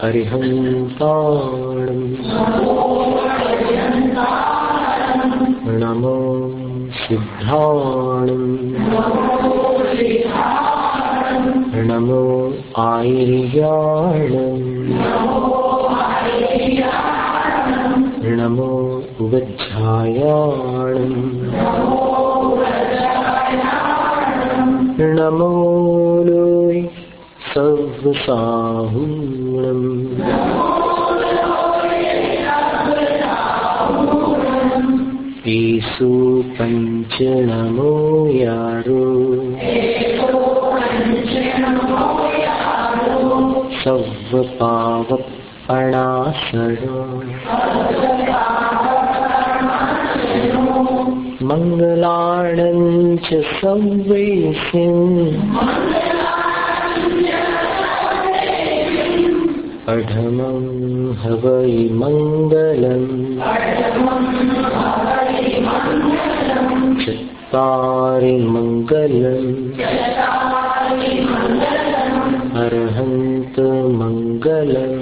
अरिहन्ताणं नमो सिद्धाणं नमो आयर्याणं नमो उवज्झायाणं नमो लोय सर्वसाहूणं ईसु पंच नमो यारो सर्वपावपणासनो मंगलाणं च संवेसिं अधमं हवै मंगलम् चत्वारि मंगलम् अरहन्त मंगलम्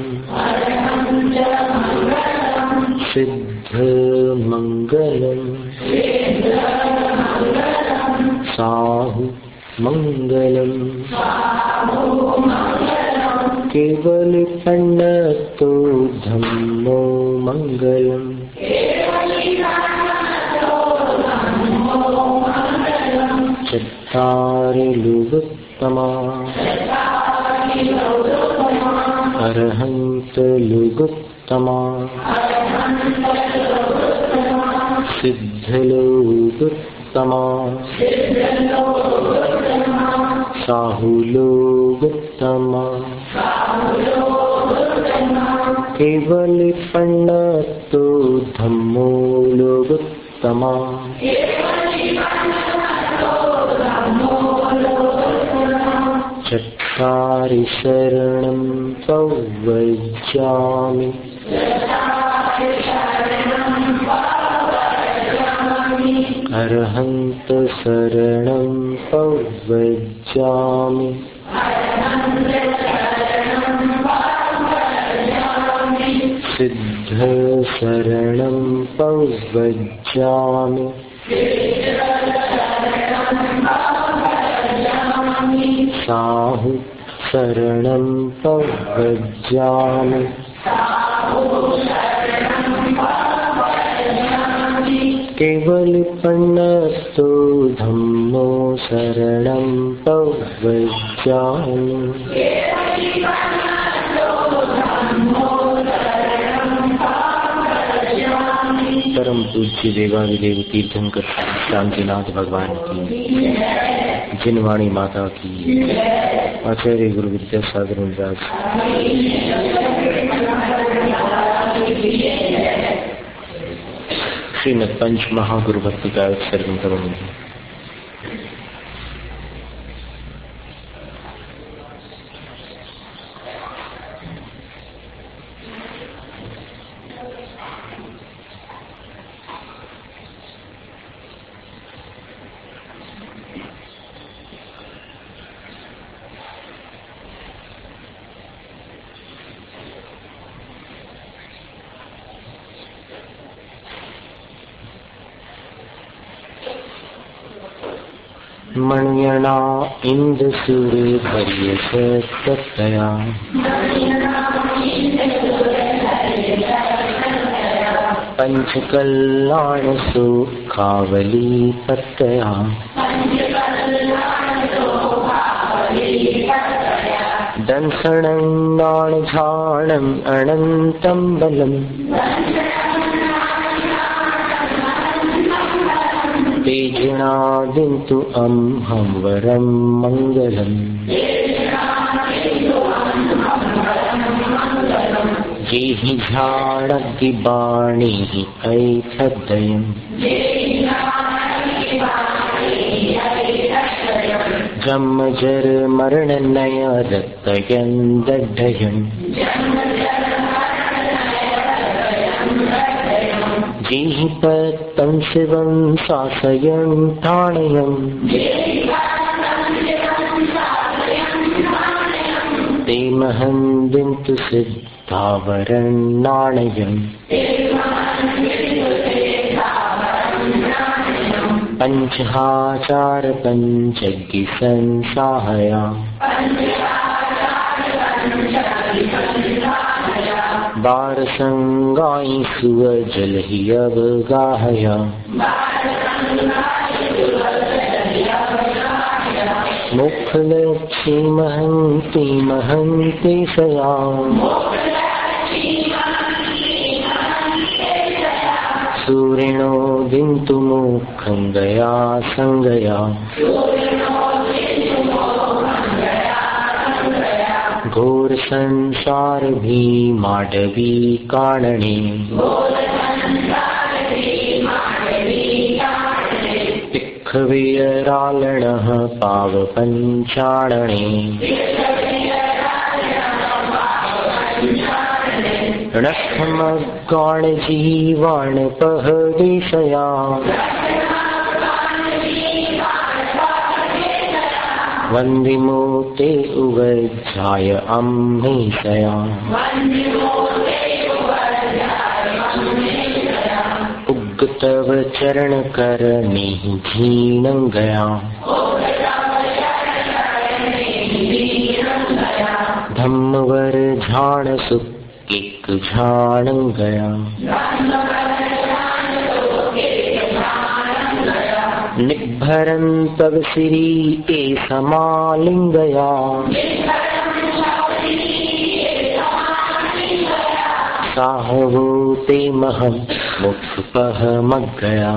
सिद्ध मंगलम् साहु मंगलम् केवल पन्नतो धम्मो मंगलम् चत्तारि लुगुत्तमा अरहन्त लुगुत्तमा सिद्ध लुगुत्तमा साहु लुगुत्तमा केवल पन्नतो धम्मो लुगुत्तमा चत्तारि शरणं प्रव्रजामि अरहन्त शरणं प्रव्रजामि सिद्ध शरणं प्रव्रजामि साहु शरणं प्रव्रजामि केवल पन्नतो धम्मो शरणं प्रव्रजामि परम पूज्य देवादिदेव तीर्थंकर शांतिनाथ भगवान की, जिनवाणी माता की, आचार्य गुरु विद्यासागर महाराज श्रीमद् पंच महागुरु भक्ति का उत्सर्ग करूंगी। मण्यना इंद्रसूर भर्यस तत्तया पंचकल्याण सुखावली तत्तया दंसनं नाणझाणं अनन्तं बलम् तेजनादिन्तु अहं वरं मंगलम् जेहि झाडग्नि बाणैः ऐतद्दयम् जन्मजर मरणनय रक्तयन् दड्डयम् जेहि पत्तं शिवं शासयन् ताडयम् ते महन्दिन्तु सिद्धावरन्नाणयम् पञ्चहाचार पञ्चज्ञ संसाहया बारसंगाई सुअजल ही अवगाहया मुखलक्षी महन्ति महन्ति सया सूरिणो दिन्तु मुखं गया संगया घोर संसार भी माडवी कारणि तिखवियरालणः पावपञ्चाणने णखमगाण जीवाण पहदिशया वन्दिमो ते उवज्झाय अम्हेशया उग्गतव चरण करणी झीनं गया धम्मवर झाण सुख एक झाणं गया निभरन तव सिरी ए समालिंगया साहवो ते महम मुख पह मग गया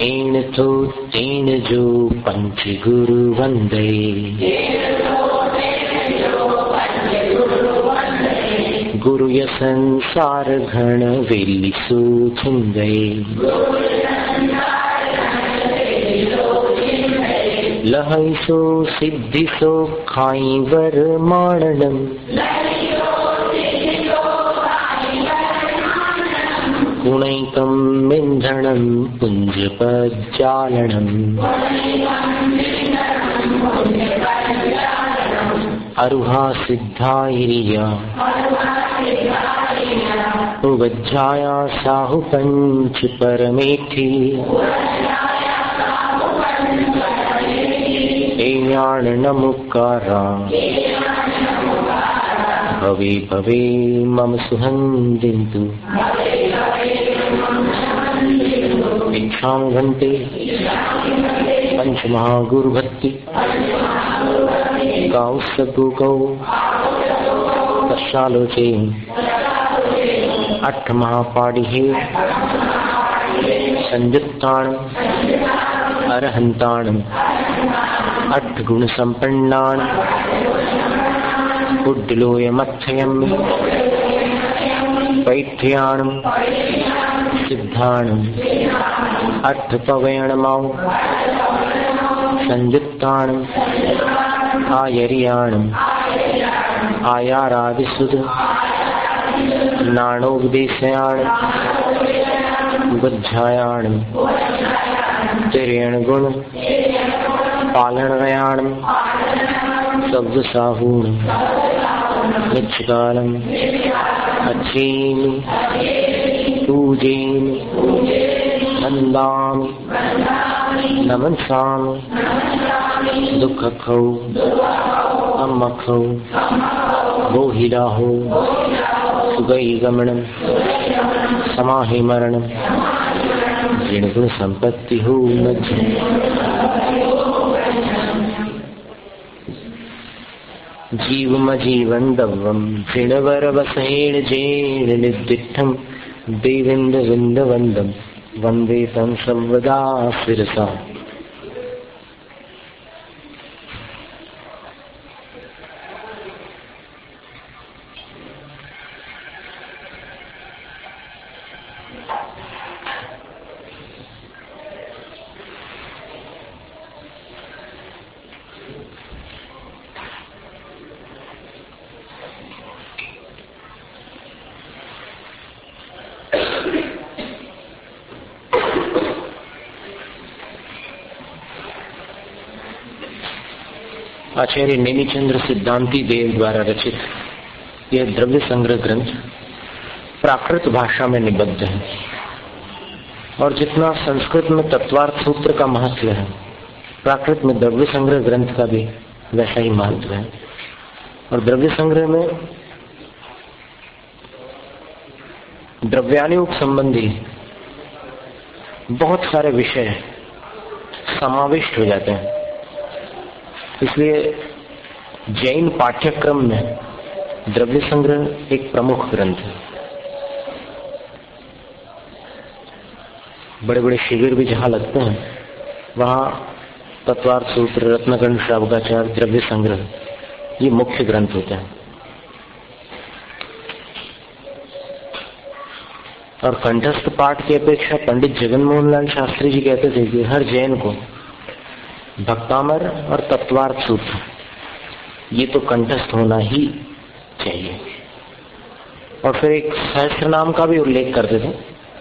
एन थो तेन जो पंच गुरु वंदे गुरु य संसार घण वेली सो छिंदे लहै सो सिद्धि सो खाई वर माणनम गुणैकं मिन्धनं पुंज पज्जालनम अरुहा सिद्धाइरिया वज्जाया साहु पंच परमेठी ज्ञान नमुकारा भवे भवे मम सुहंदिन्तु भिक्षां घंटे पंच महागुरु भक्ति गौ सगु गौ कशालोचे अठ महापाड़ी है संयुक्ताण अरहंताण अठ गुण संपन्नाण उड्डलोयमक्षयं पैठ्याणं सिद्धाणं अठ पवयणमौ संयुक्ताणं आयर्याणं आयारादिसुद नाणोपदेशयाणं बुद्ध्यायाणं तिर्यण गुण पालनयाणं शब्द साहूण नित्यकालम अच्छेमि पूजेमि वन्दामि नमस्सामि दुःखखौ अम्मखौ बोहिराहो सुगैगमनं समाहि मरणं ऋणगुण संपत्ति हो मध्य जीवमजीवन दवम ऋणवर वसेण जेण निर्दिष्टं देविंद विंद वंदम वंदे तं सर्वदा शिरसा। आचार्य नेमिचंद्र सिद्धांती देव द्वारा रचित यह द्रव्य संग्रह ग्रंथ प्राकृत भाषा में निबद्ध है और जितना संस्कृत में तत्वार्थ सूत्र का महत्व है, प्राकृत में द्रव्य संग्रह ग्रंथ का भी वैसा ही महत्व है। और द्रव्य संग्रह में द्रव्यानुयोग संबंधी बहुत सारे विषय समाविष्ट हो जाते हैं। इसलिए जैन पाठ्यक्रम में द्रव्य संग्रह एक प्रमुख ग्रंथ है। बड़े बड़े शिविर भी जहां लगते हैं वहां तत्वार्थ सूत्र, रत्नखंड, श्रावकाचार, द्रव्य संग्रह ये मुख्य ग्रंथ होते हैं। और कंठस्थ पाठ की अपेक्षा पंडित जगन मोहन लाल शास्त्री जी कहते थे कि हर जैन को भक्तामर और तत्वार्थ सूत्र ये तो कंठस्थ होना ही चाहिए। और फिर एक सहस्त्र नाम का भी उल्लेख करते थे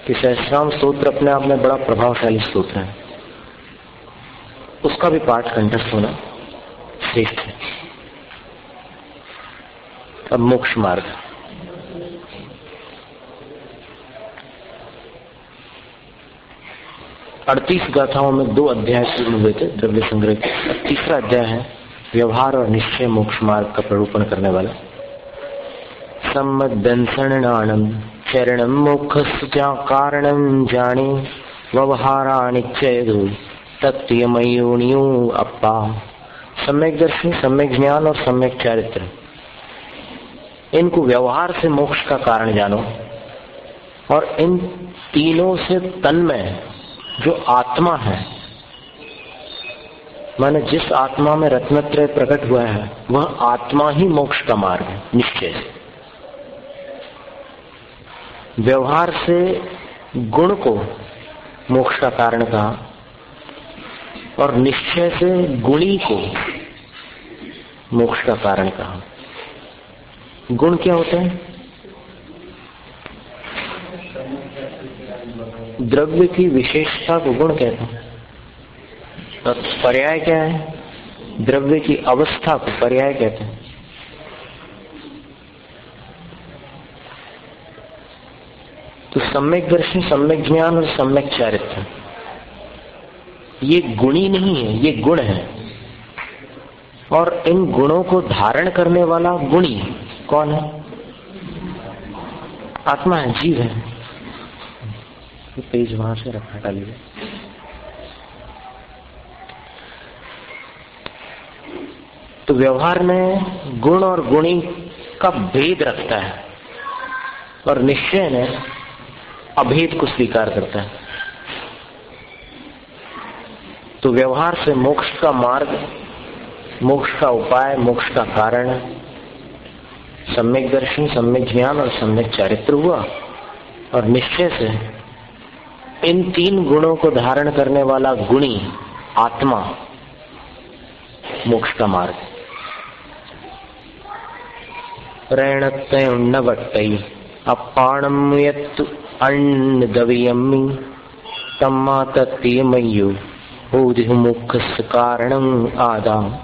कि सहस्त्रनाम स्तोत्र अपने आप में बड़ा प्रभावशाली स्तोत्र है, उसका भी पाठ कंठस्थ होना श्रेष्ठ है। अब मोक्ष मार्ग, अड़तीस गाथाओं में 2 अध्याय पूर्ण हुए थे द्रव्य संग्रह के। तीसरा अध्याय है व्यवहार और निश्चय मोक्ष मार्ग का प्ररूपण करने वाला। सम्मदंसणाणम चरणम मोक्षस्य कारणम जाने व्यवहारानिच्चयदो तत्त्वमयोनियो अप्पा। सम्यक दर्शन, सम्यक ज्ञान और सम्यक चारित्र, इनको व्यवहार से मोक्ष का कारण जानो। और इन तीनों से तन्मय जो आत्मा है, माने जिस आत्मा में रत्नत्रय प्रकट हुआ है वह आत्मा ही मोक्ष का मार्ग है निश्चय से। व्यवहार से गुण को मोक्ष का कारण कहा और निश्चय से गुणी को मोक्ष का कारण कहा। गुण क्या होता है? द्रव्य की विशेषता को गुण कहते हैं। और पर्याय क्या है? द्रव्य की अवस्था को पर्याय कहते हैं। तो सम्यक दर्शन, सम्यक ज्ञान और सम्यक चारित्र ये गुणी नहीं है, ये गुण है। और इन गुणों को धारण करने वाला गुणी कौन है? आत्मा है, जीव है। पेज वहां से रखा, हटा लीजिए। तो व्यवहार में गुण और गुणी का भेद रखता है और निश्चय ने अभेद को स्वीकार करता है। तो व्यवहार से मोक्ष का मार्ग, मोक्ष का उपाय, मोक्ष का कारण सम्यक दर्शन, सम्यक ज्ञान और सम्यक चारित्र हुआ। और निश्चय से इन 3 गुणों को धारण करने वाला गुणी आत्मा मोक्ष का मार्ग। रणत्तयुन्नवट्टै अपाणं यत् अन्नदवियम्मि तम्मा तत्तियमय्यो बोधिः मोक्षस्य कारणं आदाम।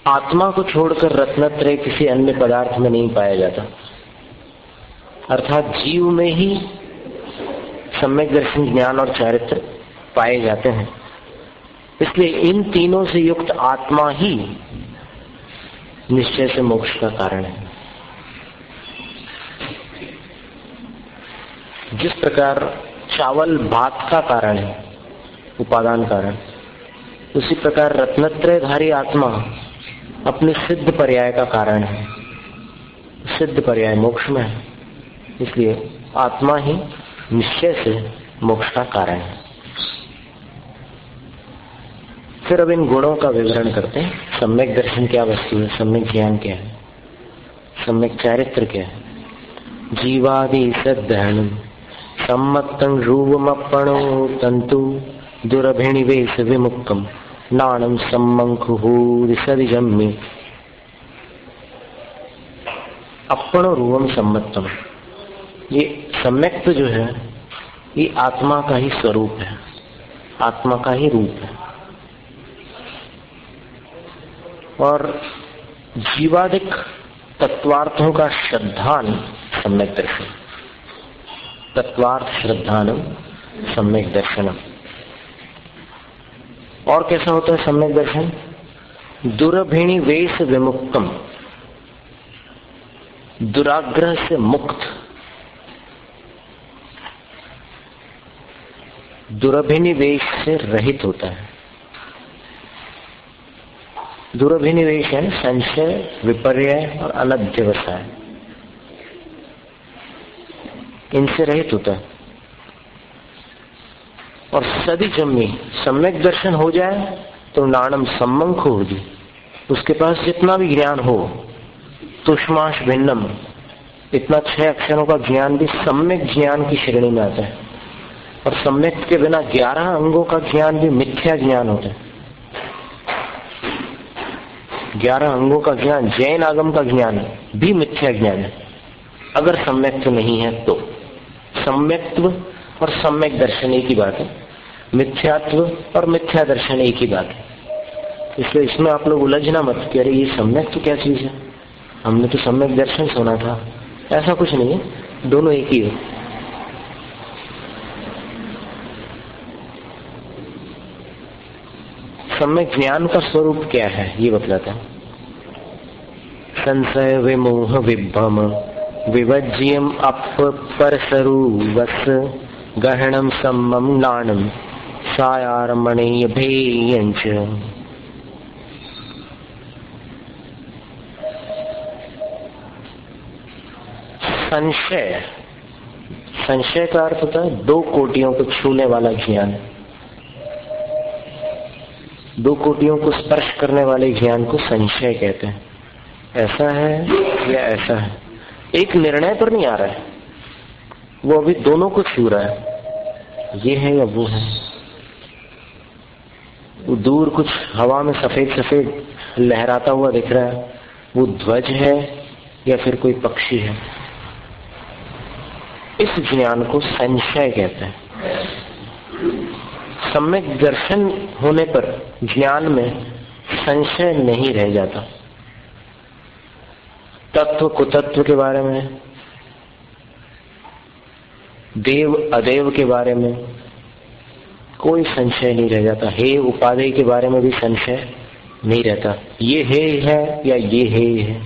आत्मा को छोड़कर रत्नत्रय किसी अन्य पदार्थ में नहीं पाया जाता, अर्थात जीव में ही सम्यक दर्शन, ज्ञान और चारित्र पाए जाते हैं। इसलिए इन तीनों से युक्त आत्मा ही निश्चय से मोक्ष का कारण है। जिस प्रकार चावल भात का कारण है, उपादान कारण, उसी प्रकार रत्नत्रयधारी आत्मा अपने सिद्ध पर्याय का कारण है। सिद्ध पर्याय मोक्ष में है, इसलिए आत्मा ही निश्चय से मोक्ष का कारण है। फिर अब इन गुणों का विवरण करते हैं। सम्यक दर्शन क्या वस्तु है, सम्यक ज्ञान क्या है, सम्यक चारित्र क्या है। जीवादि सद्धरणम सम्मत्तं रूपमप्पणो तंतु दुरभिनिवेश विमुक्तम नाणम सम्मंकुहूरिसदिजम्मि। अपणो रूपम सम्मत्तम, ये सम्यक्त जो है ये आत्मा का ही स्वरूप है, आत्मा का ही रूप है। और जीवादिक तत्वार्थों का श्रद्धान सम्यक दर्शन। तत्वार्थ श्रद्धानम सम्यक दर्शनम। और कैसा होता है सम्यक दर्शन? दुरभिणी वेश विमुक्तम, दुराग्रह से मुक्त, दुरभिनिवेश से रहित होता है। दुरभिनिवेश है संशय, विपर्य और अनध्यवसाय, इनसे रहित होता है। और सदी जम्मी सम्यक दर्शन हो जाए तो नाणम सम्मंख होगी, उसके पास जितना भी ज्ञान हो, तुष्माश भिन्नम, इतना 6 अक्षरों का ज्ञान भी सम्यक ज्ञान की श्रेणी में आता है। और सम्यक के बिना 11 अंगों का ज्ञान भी मिथ्या ज्ञान होता है। 11 अंगों का ज्ञान, जैन आगम का ज्ञान भी मिथ्या ज्ञान है, अगर सम्यक्त्व नहीं है तो। सम्यक्त्व और सम्यक दर्शन एक ही बात है, मिथ्यात्व और मिथ्या दर्शन एक ही बात है। इसलिए इसमें आप लोग उलझना मत कि अरे ये सम्यक तो क्या चीज है, हमने तो सम्यक दर्शन सुना था। ऐसा कुछ नहीं है, दोनों एक ही है। सम्यक ज्ञान का स्वरूप क्या है ये बतलाता है। संशय विमोह विभ्रम विवज्यम अपरसरुवस गहनम सम्मम नाणम सायारमणेय भेयंच। संशय, संशय का अर्थ होता है 2 कोटियों को छूने वाला ज्ञान, 2 कोटियों को स्पर्श करने वाले ज्ञान को संशय कहते हैं। ऐसा है या ऐसा है, एक निर्णय पर नहीं आ रहा है, वो अभी दोनों को छू रहा है, ये है या वो है। वो दूर कुछ हवा में सफेद सफेद लहराता हुआ दिख रहा है, वो ध्वज है या फिर कोई पक्षी है। इस ज्ञान को संशय कहते हैं। सम्यक दर्शन होने पर ज्ञान में संशय नहीं रह जाता। तत्व कुतत्व के बारे में, देव अदेव के बारे में कोई संशय नहीं रह जाता। हे उपादेय के बारे में भी संशय नहीं रहता, ये है या ये है,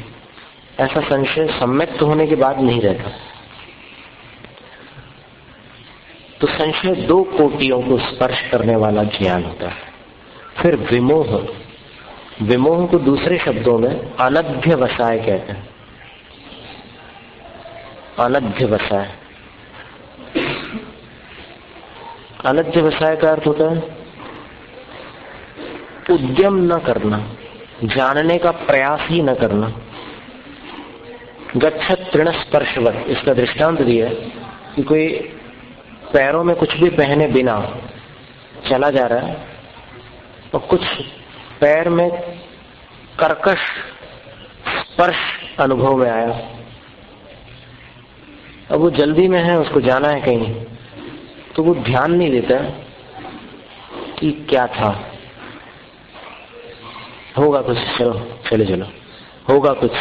ऐसा संशय सम्यक होने के बाद नहीं रहता। तो संशय 2 कोटियों को स्पर्श करने वाला ज्ञान होता है। फिर विमोह, विमोह को दूसरे शब्दों में अनध्यवसाय कहते हैं। अनध्यवसाय, अनध्यवसाय का अर्थ होता है उद्यम न करना, जानने का प्रयास ही न करना। गच्छत तृण स्पर्शवत, इसका दृष्टांत दिया है कि कोई पैरों में कुछ भी पहने बिना चला जा रहा है और कुछ पैर में कर्कश स्पर्श अनुभव में आया, अब वो जल्दी में है, उसको जाना है कहीं, तो वो ध्यान नहीं देता कि क्या था, होगा कुछ, चलो चले चलो, होगा कुछ।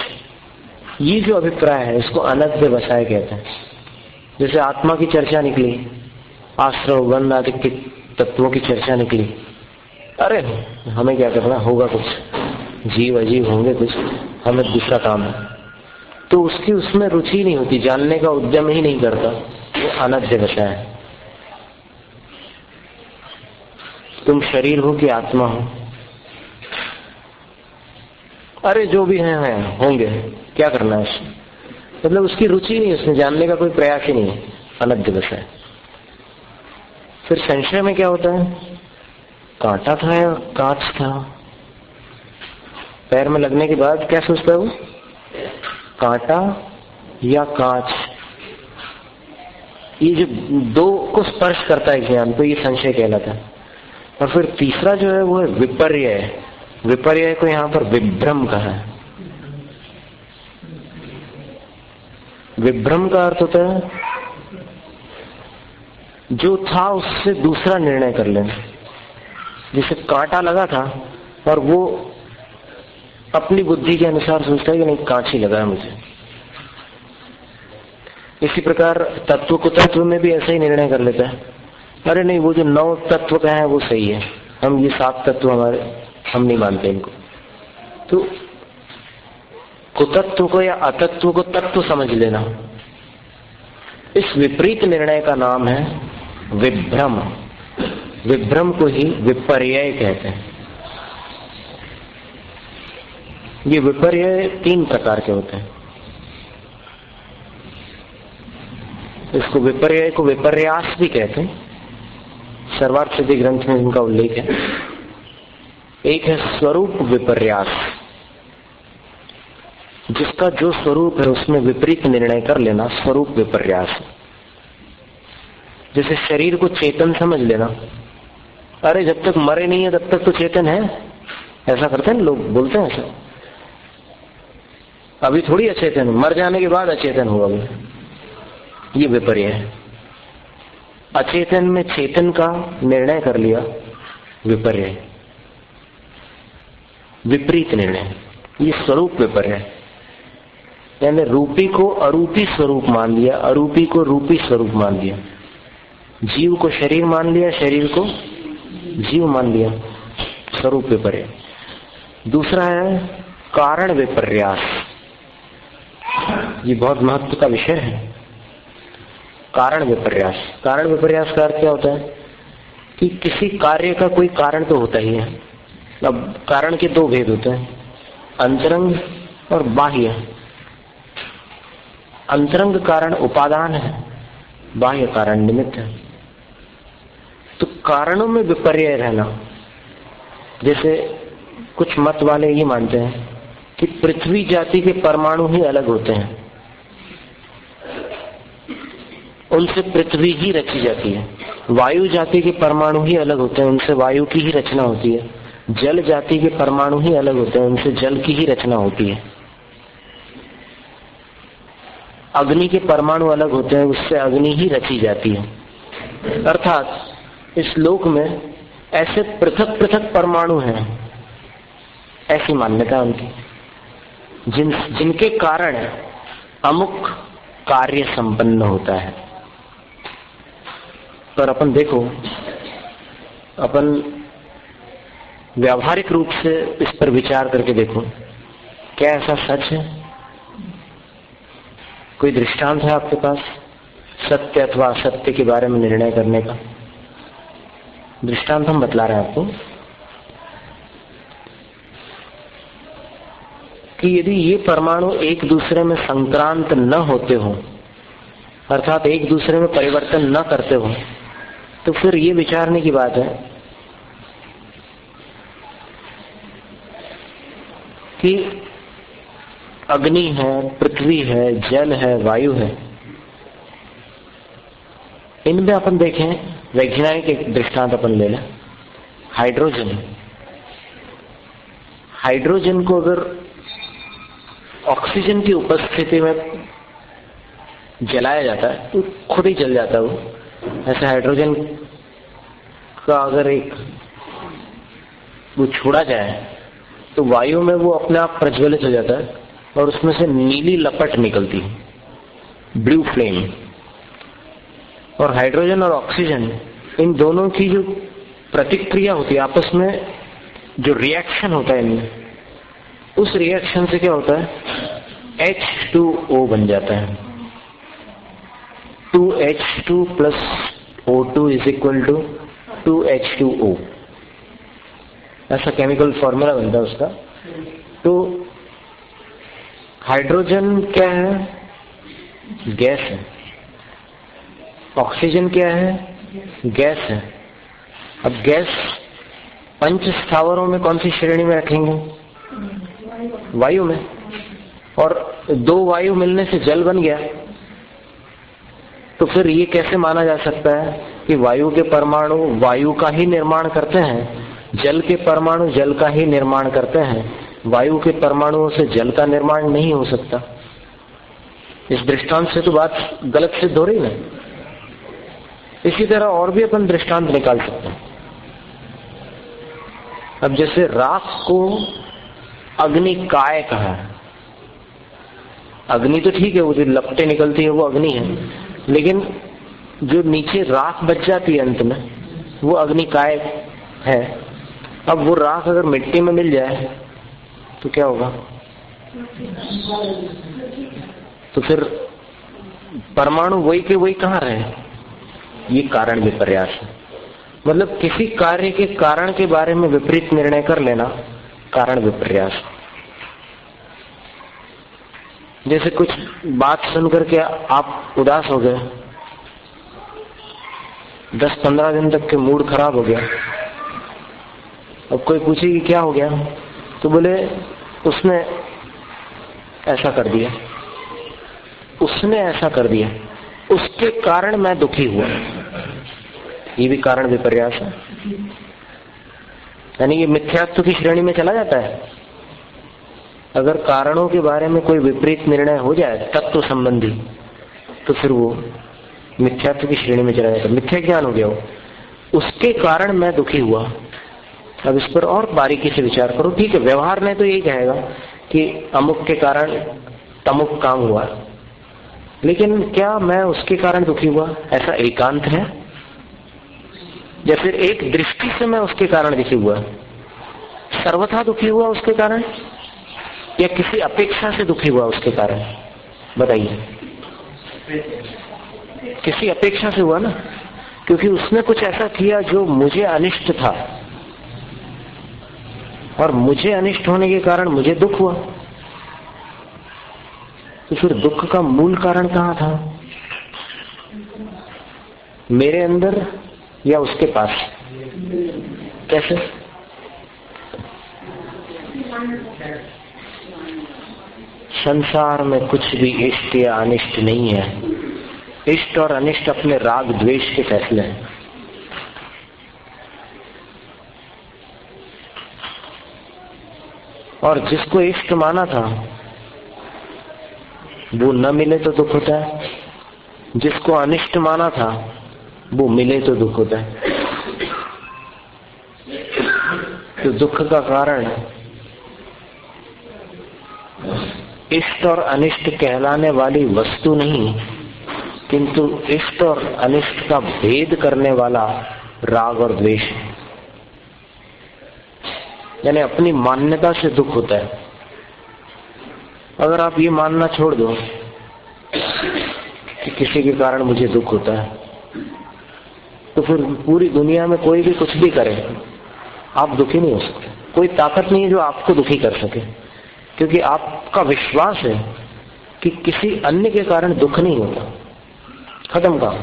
ये जो अभिप्राय है इसको अनध्यवसाय कहते हैं। जैसे आत्मा की चर्चा निकली, आश्रव गंध आदि के तत्वों की चर्चा निकली, अरे हमें क्या करना, होगा कुछ, जीव अजीव होंगे कुछ, हमें दूसरा काम है, तो उसकी उसमें रुचि नहीं होती, जानने का उद्यम ही नहीं करता, वो अनध्यवसाय है। तुम शरीर हो कि आत्मा हो, अरे जो भी है होंगे, क्या करना है, मतलब उसकी रुचि नहीं, उसने जानने का कोई प्रयास ही नहीं है, अनध्यवसाय। फिर संशय में क्या होता है, कांटा था या कांच था, पैर में लगने के बाद क्या सोचता है वो, कांटा या कांच। ये जो 2 को स्पर्श करता है ज्ञान, तो ये संशय कहलाता है। और फिर तीसरा जो है वो है विपर्य। विपर्य को यहाँ पर विभ्रम कहा है। विभ्रम का अर्थ होता है जो था उससे दूसरा निर्णय कर लेना। जैसे कांटा लगा था और वो अपनी बुद्धि के अनुसार सोचता है कि नहीं कांच ही लगा है मुझे। इसी प्रकार तत्व को तत्व में भी ऐसा ही निर्णय कर लेता है, अरे नहीं वो जो 9 तत्व का है वो सही है, हम ये 7 तत्व हमारे, हम नहीं मानते इनको। तो कुतत्व को या अतत्व को तत्व समझ लेना, इस विपरीत निर्णय का नाम है विभ्रम। विभ्रम को ही विपर्यय कहते हैं। ये विपर्यय 3 प्रकार के होते हैं। इसको विपर्यय को विपर्यास भी कहते हैं, सर्वार्थ सिद्धि ग्रंथ में इनका उल्लेख है। एक है स्वरूप विपर्यास, जिसका जो स्वरूप है उसमें विपरीत निर्णय कर लेना, स्वरूप विपर्यास। जैसे शरीर को चेतन समझ लेना, अरे जब तक मरे नहीं है तब तक तो चेतन है, ऐसा करते हैं लोग, बोलते हैं ऐसा। अभी थोड़ी अचेतन, मर जाने के बाद अचेतन हुआ, ये विपर्य है। अचेतन में चेतन का निर्णय कर लिया, विपर्य, विपरीत निर्णय, ये स्वरूप विपर्य है। यानी रूपी को अरूपी स्वरूप मान लिया, अरूपी को रूपी स्वरूप मान लिया, जीव को शरीर मान लिया, शरीर को जीव मान लिया, स्वरूप विपर्य। दूसरा है कारण विपर्यास, ये बहुत महत्व का विषय है। कारण विपर्यास, कारण विपर्यास का अर्थ क्या होता है कि किसी कार्य का कोई कारण तो होता ही है। अब कारण के 2 भेद होते हैं, अंतरंग और बाह्य। अंतरंग कारण उपादान है, बाह्य कारण निमित्त है। तो कारणों में विपर्य रहना, जैसे कुछ मत वाले ये मानते हैं कि पृथ्वी जाति के परमाणु ही अलग होते हैं, उनसे पृथ्वी ही रची जाती है। वायु जाति के परमाणु ही अलग होते हैं, उनसे वायु की ही रचना होती है। जल जाति के परमाणु ही अलग होते हैं, उनसे जल की ही रचना होती है। अग्नि के परमाणु अलग होते हैं, उससे अग्नि ही रची जाती है। अर्थात इस लोक में ऐसे पृथक पृथक परमाणु हैं, ऐसी मान्यता उनकी, जिनके कारण अमुक कार्य संपन्न होता है। पर अपन देखो, अपन व्यावहारिक रूप से इस पर विचार करके देखो, क्या ऐसा सच है? कोई दृष्टांत है आपके पास सत्य अथवा असत्य के बारे में निर्णय करने का? दृष्टांत हम बतला रहे हैं आपको कि यदि ये परमाणु एक दूसरे में संक्रांत न होते हो, अर्थात एक दूसरे में परिवर्तन न करते हो, तो फिर ये विचारने की बात है कि अग्नि है, पृथ्वी है, जल है, वायु है, इनमें अपन देखें, वैज्ञानिक एक दृष्टांत अपन ले लें, हाइड्रोजन। हाइड्रोजन को अगर ऑक्सीजन की उपस्थिति में जलाया जाता है तो खुद ही जल जाता है वो। ऐसे हाइड्रोजन का अगर एक वो छोड़ा जाए तो वायु में वो अपने आप प्रज्वलित हो जाता है और उसमें से नीली लपट निकलती है, ब्लू फ्लेम। और हाइड्रोजन और ऑक्सीजन, इन दोनों की जो प्रतिक्रिया होती है आपस में, जो रिएक्शन होता है इनमें, उस रिएक्शन से क्या होता है, H2O बन जाता है। 2H2 plus O2 is equal to 2H2O, ऐसा केमिकल फॉर्मूला बनता है उसका। तो हाइड्रोजन क्या है, गैस है। ऑक्सीजन क्या है, गैस है। अब गैस पंच स्थावरों में कौन सी श्रेणी में रखेंगे, वायु में। और 2 वायु मिलने से जल बन गया, तो फिर ये कैसे माना जा सकता है कि वायु के परमाणु वायु का ही निर्माण करते हैं, जल के परमाणु जल का ही निर्माण करते हैं, वायु के परमाणुओं से जल का निर्माण नहीं हो सकता। इस दृष्टांत से तो बात गलत सिद्ध हो रही ना। इसी तरह और भी अपन दृष्टांत निकाल सकते हैं। अब जैसे राख को अग्नि काय कहा है। अग्नि तो ठीक है, वो जो लपटें निकलती है वो अग्नि है, लेकिन जो नीचे राख बच जाती है अंत में वो अग्नि काय है। अब वो राख अगर मिट्टी में मिल जाए तो क्या होगा? तो फिर परमाणु वही के वही कहाँ रहे? ये कारण विपर्यास है। मतलब किसी कार्य के कारण के बारे में विपरीत निर्णय कर लेना कारण विपर्यास। जैसे कुछ बात सुनकर के आप उदास हो गए, 10-15 दिन तक के मूड खराब हो गया। अब कोई पूछे कि क्या हो गया, तो बोले उसने ऐसा कर दिया, उसने ऐसा कर दिया, उसके कारण मैं दुखी हुआ। ये भी कारण विपर्यास है, यानी ये मिथ्यात्व की श्रेणी में चला जाता है। अगर कारणों के बारे में कोई विपरीत निर्णय हो जाए तत्व संबंधी, तो फिर वो मिथ्यात्व की श्रेणी में चला जाता है, मिथ्या ज्ञान हो गया वो। उसके कारण मैं दुखी हुआ। अब इस पर और बारीकी से विचार करो। ठीक है, व्यवहार ने तो यही कहेगा कि अमुक के कारण तमुक काम हुआ, लेकिन क्या मैं उसके कारण दुखी हुआ ऐसा एकांत है? या फिर एक दृष्टि से मैं उसके कारण दुखी हुआ, सर्वथा दुखी हुआ उसके कारण, या किसी अपेक्षा से दुखी हुआ उसके कारण? बताइए। किसी अपेक्षा से हुआ ना, क्योंकि उसने कुछ ऐसा किया जो मुझे अनिष्ट था, और मुझे अनिष्ट होने के कारण मुझे दुख हुआ। तो फिर दुख का मूल कारण कहाँ था? मेरे अंदर या उसके पास? कैसे? संसार में कुछ भी इष्ट या अनिष्ट नहीं है। इष्ट और अनिष्ट अपने राग द्वेष के फैसले हैं। और जिसको इष्ट माना था वो न मिले तो दुख होता है, जिसको अनिष्ट माना था वो मिले तो दुख होता है। तो दुख का कारण इष्ट और अनिष्ट कहलाने वाली वस्तु नहीं, किंतु इष्ट और अनिष्ट का भेद करने वाला राग और द्वेष। यानी अपनी मान्यता से दुख होता है। अगर आप ये मानना छोड़ दो कि किसी के कारण मुझे दुख होता है, तो फिर पूरी दुनिया में कोई भी कुछ भी करे आप दुखी नहीं हो सकते। कोई ताकत नहीं है जो आपको दुखी कर सके, क्योंकि आपका विश्वास है कि किसी अन्य के कारण दुख नहीं होता। खत्म काम।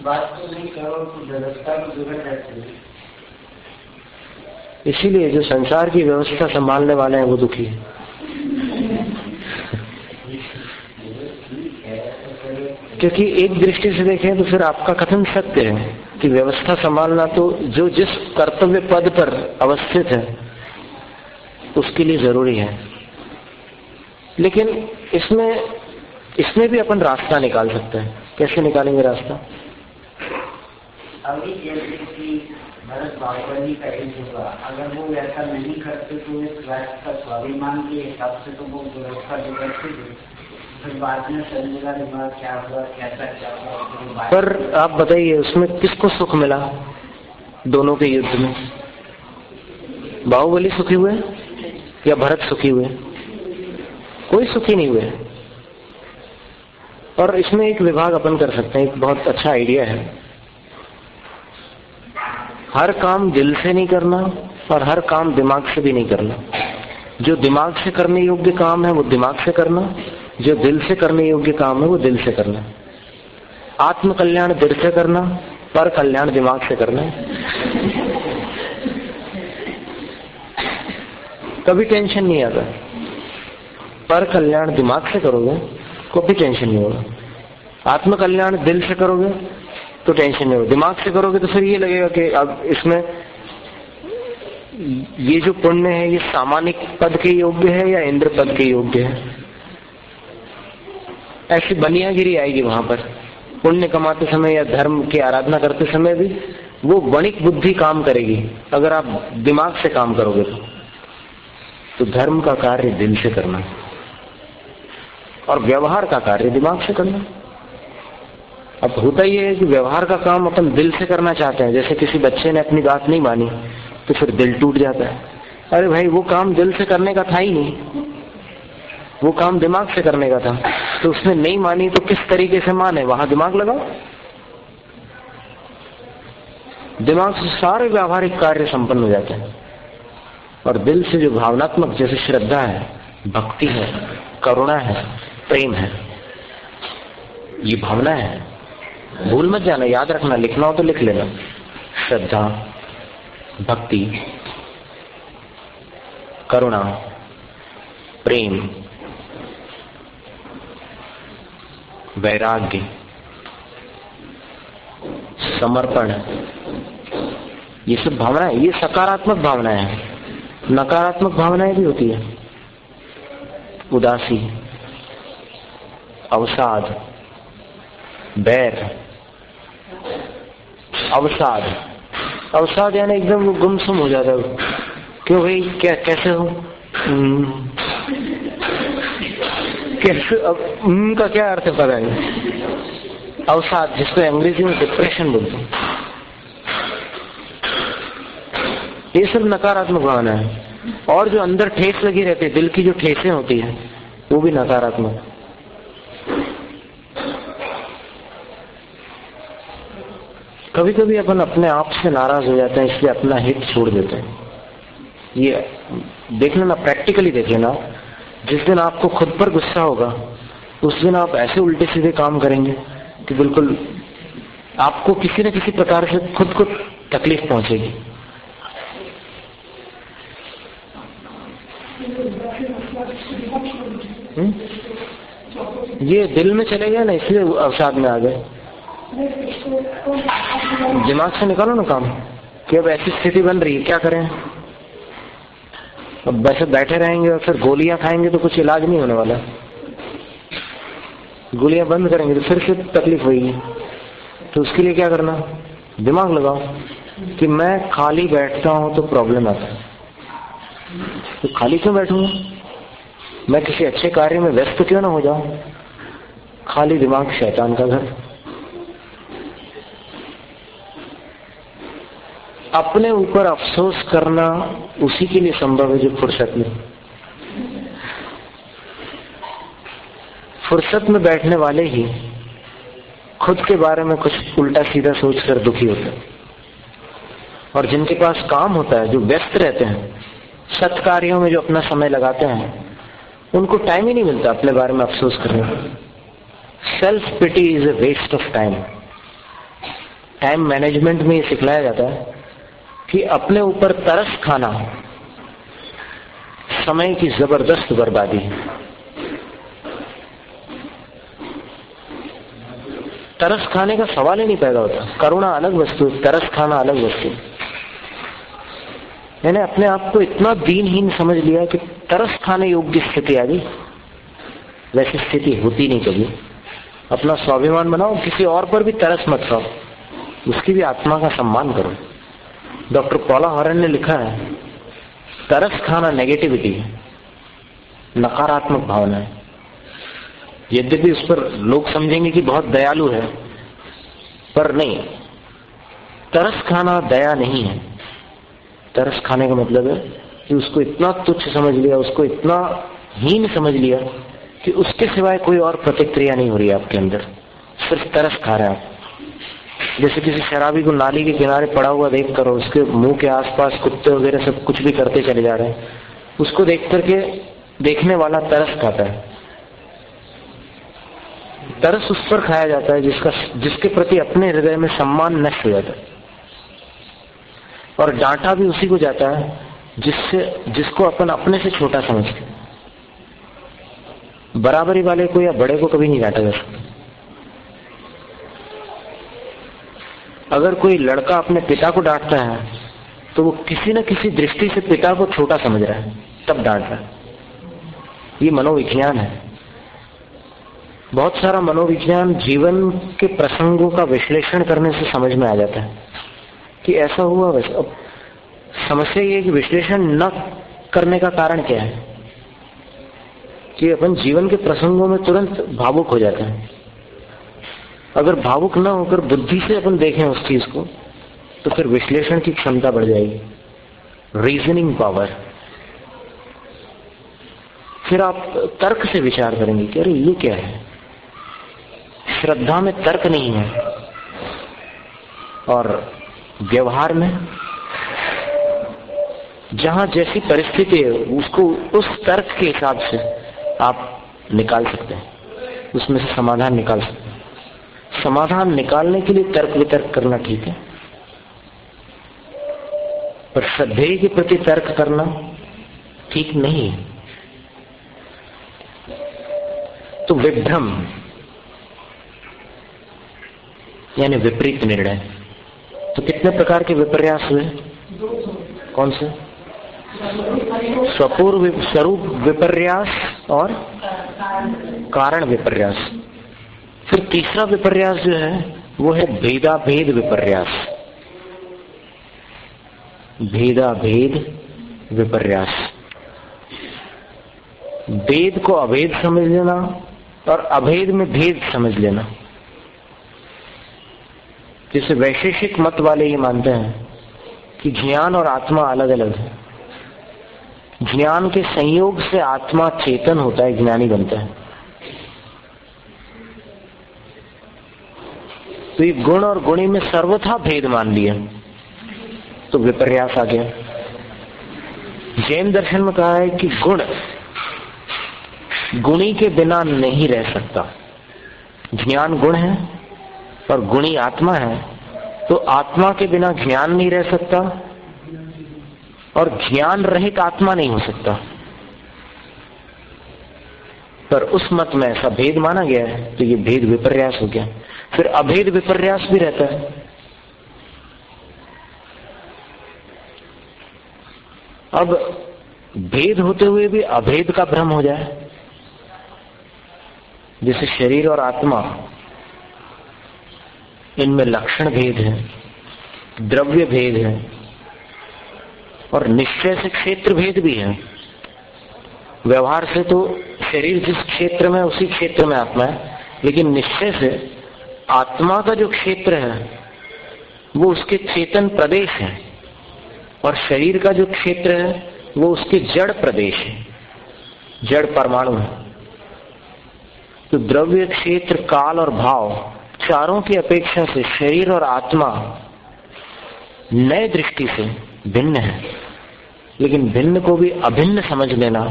बात तो नहीं करो तो व्यवस्था को बिगड़ जाती है। इसीलिए जो संसार की व्यवस्था संभालने वाले हैं वो दुखी है। क्योंकि एक दृष्टि से देखें तो फिर आपका कथन सत्य है कि व्यवस्था संभालना तो जो जिस कर्तव्य पद पर अवस्थित है उसके लिए जरूरी है। लेकिन इसमें भी अपन रास्ता निकाल सकते हैं। कैसे निकालेंगे रास्ता? अभी जैसे कि भरत बाहुबली का एज हुआ, अगर वो ऐसा नहीं करते तो इस राष्ट्र का स्वाभिमान के हिसाब से तो वो व्यवस्था बिगड़ती थी। फिर बाद में चलेगा दिमाग क्या हुआ, कैसा क्या हुआ। पर आप बताइए उसमें किसको सुख मिला? दोनों के युद्ध में बाहुबली सुखी हुए या भरत सुखी हुए? कोई सुखी नहीं हुए। और इसमें एक विभाग अपन कर सकते हैं, एक बहुत अच्छा आइडिया है। हर काम दिल से नहीं करना और हर काम दिमाग से भी नहीं करना। जो दिमाग से करने योग्य काम है वो दिमाग से करना, जो दिल से करने योग्य काम है वो दिल से करना। आत्म कल्याण दिल से करना, पर कल्याण दिमाग से करना। कभी टेंशन नहीं आता। पर कल्याण दिमाग से करोगे कोई टेंशन नहीं होगा। आत्म कल्याण दिल से करोगे तो टेंशन नहीं होगा। दिमाग से करोगे तो फिर ये लगेगा कि अब इसमें ये जो पुण्य है ये सामान्य पद के योग्य है या इंद्र पद के योग्य है। ऐसी बनियागिरी आएगी वहां पर। पुण्य कमाते समय या धर्म की आराधना करते समय भी वो वणिक बुद्धि काम करेगी अगर आप दिमाग से काम करोगे तो धर्म का कार्य दिल से करना और व्यवहार का कार्य दिमाग से करना। अब होता ही है कि व्यवहार का काम अपन दिल से करना चाहते हैं। जैसे किसी बच्चे ने अपनी बात नहीं मानी तो फिर दिल टूट जाता है। अरे भाई, वो काम दिल से करने का था ही नहीं, वो काम दिमाग से करने का था। तो उसने नहीं मानी तो किस तरीके से माने, वहां दिमाग लगाओ। दिमाग से सारे व्यावहारिक कार्य संपन्न हो जाते हैं और दिल से जो भावनात्मक, जैसे श्रद्धा है, भक्ति है, करुणा है, प्रेम है, ये भावना है। भूल मत जाना, याद रखना, लिखना हो तो लिख लेना। श्रद्धा, भक्ति, करुणा, प्रेम, वैराग्य, समर्पण, ये सब भावनाएं, ये सकारात्मक भावनाएं हैं। नकारात्मक भावनाएं भी होती है, उदासी, अवसाद, बैर, अवसाद। अवसाद यानी एकदम वो गुमसुम हो जाता है। क्यों भाई, क्या, कैसे हो, कैसे, अब का क्या अर्थ है पता है? अवसाद, जिसको अंग्रेजी में डिप्रेशन बोलते हैं, ये सब नकारात्मक भावना है। और जो अंदर ठेस लगी रहती है, दिल की जो ठेसें होती है, वो भी नकारात्मक। कभी कभी अपन अपने आप से नाराज हो जाते हैं, इसलिए अपना हित छोड़ देते हैं। ये देख लेना, प्रैक्टिकली देख लेना। जिस दिन आपको खुद पर गुस्सा होगा, उस दिन आप ऐसे उल्टे सीधे काम करेंगे कि बिल्कुल आपको किसी न किसी प्रकार से खुद को तकलीफ पहुंचेगी। ये दिल में चले गया ना, इसलिए अवसाद में आ गए। दिमाग से निकालो ना काम कि अब ऐसी स्थिति बन रही है, क्या करें। अब वैसे बैठे रहेंगे और फिर गोलियां खाएंगे तो कुछ इलाज नहीं होने वाला। गोलियां बंद करेंगे तो फिर से तकलीफ होगी। तो उसके लिए क्या करना, दिमाग लगाओ कि मैं खाली बैठता हूं तो प्रॉब्लम आता है, तो खाली क्यों बैठूंगा, मैं किसी अच्छे कार्य में व्यस्त क्यों ना हो जाऊं। खाली दिमाग शैतान का घर। अपने ऊपर अफसोस करना उसी के लिए संभव है जो फुर्सत में। फुर्सत में बैठने वाले ही खुद के बारे में कुछ उल्टा सीधा सोचकर दुखी होते हैं, और जिनके पास काम होता है, जो व्यस्त रहते हैं, सत्कार्यों में जो अपना समय लगाते हैं, उनको टाइम ही नहीं मिलता अपने बारे में अफसोस करने का। Self pity is a waste of time. Time management में ये सिखलाया जाता है कि अपने ऊपर तरस खाना समय की जबरदस्त बर्बादी है। तरस खाने का सवाल ही नहीं पैदा होता। करुणा अलग वस्तु, तरस खाना अलग वस्तु। मैंने अपने आप को इतना दीनहीन समझ लिया कि तरस खाने योग्य स्थिति आ गई। वैसी स्थिति होती नहीं कभी। अपना स्वाभिमान बनाओ, किसी और पर भी तरस मत खाओ, उसकी भी आत्मा का सम्मान करो। डॉक्टर पॉला हॉरन ने लिखा है, तरस खाना नेगेटिविटी है, नकारात्मक भावना है। यद्यपि उस पर लोग समझेंगे कि बहुत दयालु है, पर नहीं, तरस खाना दया नहीं है। तरस खाने का मतलब है कि उसको इतना तुच्छ समझ लिया, उसको इतना हीन समझ लिया कि उसके सिवाय कोई और प्रतिक्रिया नहीं हो रही है आपके अंदर, सिर्फ तरस खा रहे हैं आप। जैसे किसी शराबी को नाली के किनारे पड़ा हुआ देख कर, उसके मुंह के आसपास कुत्ते वगैरह सब कुछ भी करते चले जा रहे हैं, उसको देख करके देखने वाला तरस खाता है। तरस उस पर खाया जाता है जिसके प्रति अपने हृदय में सम्मान नष्ट हो जाता है, और डांटा भी उसी को जाता है जिसको अपन अपने से छोटा समझते हैं। बराबरी वाले को या बड़े को कभी नहीं डांटा जा सकता। अगर कोई लड़का अपने पिता को डांटता है तो वो किसी न किसी दृष्टि से पिता को छोटा समझ रहा है, तब डांट रहा है। ये मनोविज्ञान है। बहुत सारा मनोविज्ञान जीवन के प्रसंगों का विश्लेषण करने से समझ में आ जाता है कि ऐसा हुआ वैसा। अब समस्या ये है कि विश्लेषण न करने का कारण क्या है कि अपन जीवन के प्रसंगों में तुरंत भावुक हो जाते हैं। अगर भावुक न होकर बुद्धि से अपन देखें उस चीज को तो फिर विश्लेषण की क्षमता बढ़ जाएगी, रीजनिंग पावर। फिर आप तर्क से विचार करेंगे कि अरे ये क्या है। श्रद्धा में तर्क नहीं है और व्यवहार में जहां जैसी परिस्थिति है उसको उस तर्क के हिसाब से आप निकाल सकते हैं, उसमें से समाधान निकाल सकते हैं। समाधान निकालने के लिए तर्क वितर्क करना ठीक है, पर श्रद्धेय के प्रति तर्क करना ठीक नहीं है। तो विभ्रम यानी विपरीत निर्णय। तो कितने प्रकार के विपर्यास हुए? कौन से? स्वरूप विपर्यास और कारण विपर्यास। फिर तीसरा विपर्यास जो है वो है भेदाभेद विपर्यास। भेदाभेद विपर्यास, भेद को अभेद समझ लेना और अभेद में भेद समझ लेना। जैसे वैशेषिक मत वाले ये मानते हैं कि ज्ञान और आत्मा अलग अलग है। ज्ञान के संयोग से आत्मा चेतन होता है, ज्ञानी बनता है। तो ये गुण और गुणी में सर्वथा भेद मान लिया तो विपर्यास आ गया। जैन दर्शन में कहा है कि गुण गुणी के बिना नहीं रह सकता। ज्ञान गुण है और गुणी आत्मा है, तो आत्मा के बिना ज्ञान नहीं रह सकता और ज्ञान रहित आत्मा नहीं हो सकता। पर उस मत में ऐसा भेद माना गया है तो ये भेद विपर्यास हो गया। फिर अभेद विपर्यास भी रहता है। अब भेद होते हुए भी अभेद का भ्रम हो जाए, जैसे शरीर और आत्मा इनमें लक्षण भेद है, द्रव्य भेद है और निश्चय से क्षेत्र भेद भी है। व्यवहार से तो शरीर जिस क्षेत्र में उसी क्षेत्र में आत्मा है, लेकिन निश्चय से आत्मा का जो क्षेत्र है वो उसके चेतन प्रदेश है और शरीर का जो क्षेत्र है वो उसके जड़ प्रदेश है, जड़ परमाणु है। तो द्रव्य, क्षेत्र, काल और भाव चारों की अपेक्षा से शरीर और आत्मा नए दृष्टि से भिन्न है। लेकिन भिन्न को भी अभिन्न समझ लेना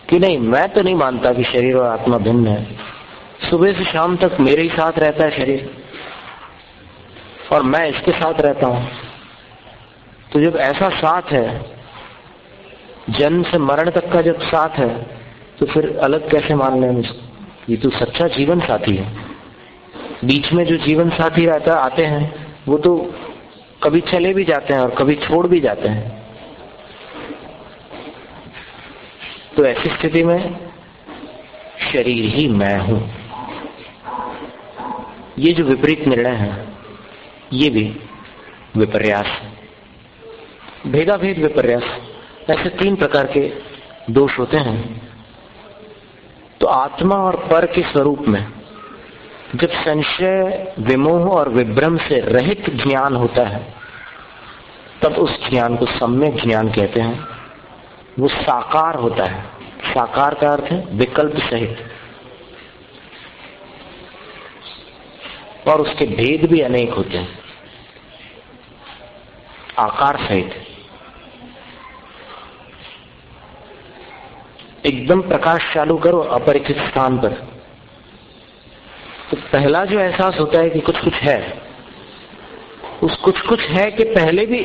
कि नहीं, मैं तो नहीं मानता कि शरीर और आत्मा भिन्न है। सुबह से शाम तक मेरे ही साथ रहता है शरीर और मैं इसके साथ रहता हूं। तो जब ऐसा साथ है, जन्म से मरण तक का जब साथ है, तो फिर अलग कैसे मान लें इसको? ये तो सच्चा जीवन साथी है। बीच में जो जीवन साथी रहता आते हैं वो तो कभी चले भी जाते हैं और कभी छोड़ भी जाते हैं। तो ऐसी स्थिति में शरीर ही मैं हूं। ये जो विपरीत निर्णय है ये भी विपर्यास है। भेदाभेद विपर्यास, ऐसे 3 प्रकार के दोष होते हैं। तो आत्मा और पर के स्वरूप में जब संशय, विमोह और विभ्रम से रहित ज्ञान होता है तब उस ज्ञान को सम्यक ज्ञान कहते हैं। वो साकार होता है। साकार का अर्थ है विकल्प सहित, और उसके भेद भी अनेक होते हैं, आकार सहित। एकदम प्रकाश चालू करो अपरिचित स्थान पर, तो पहला जो एहसास होता है कि कुछ कुछ है, उस कुछ कुछ है कि पहले भी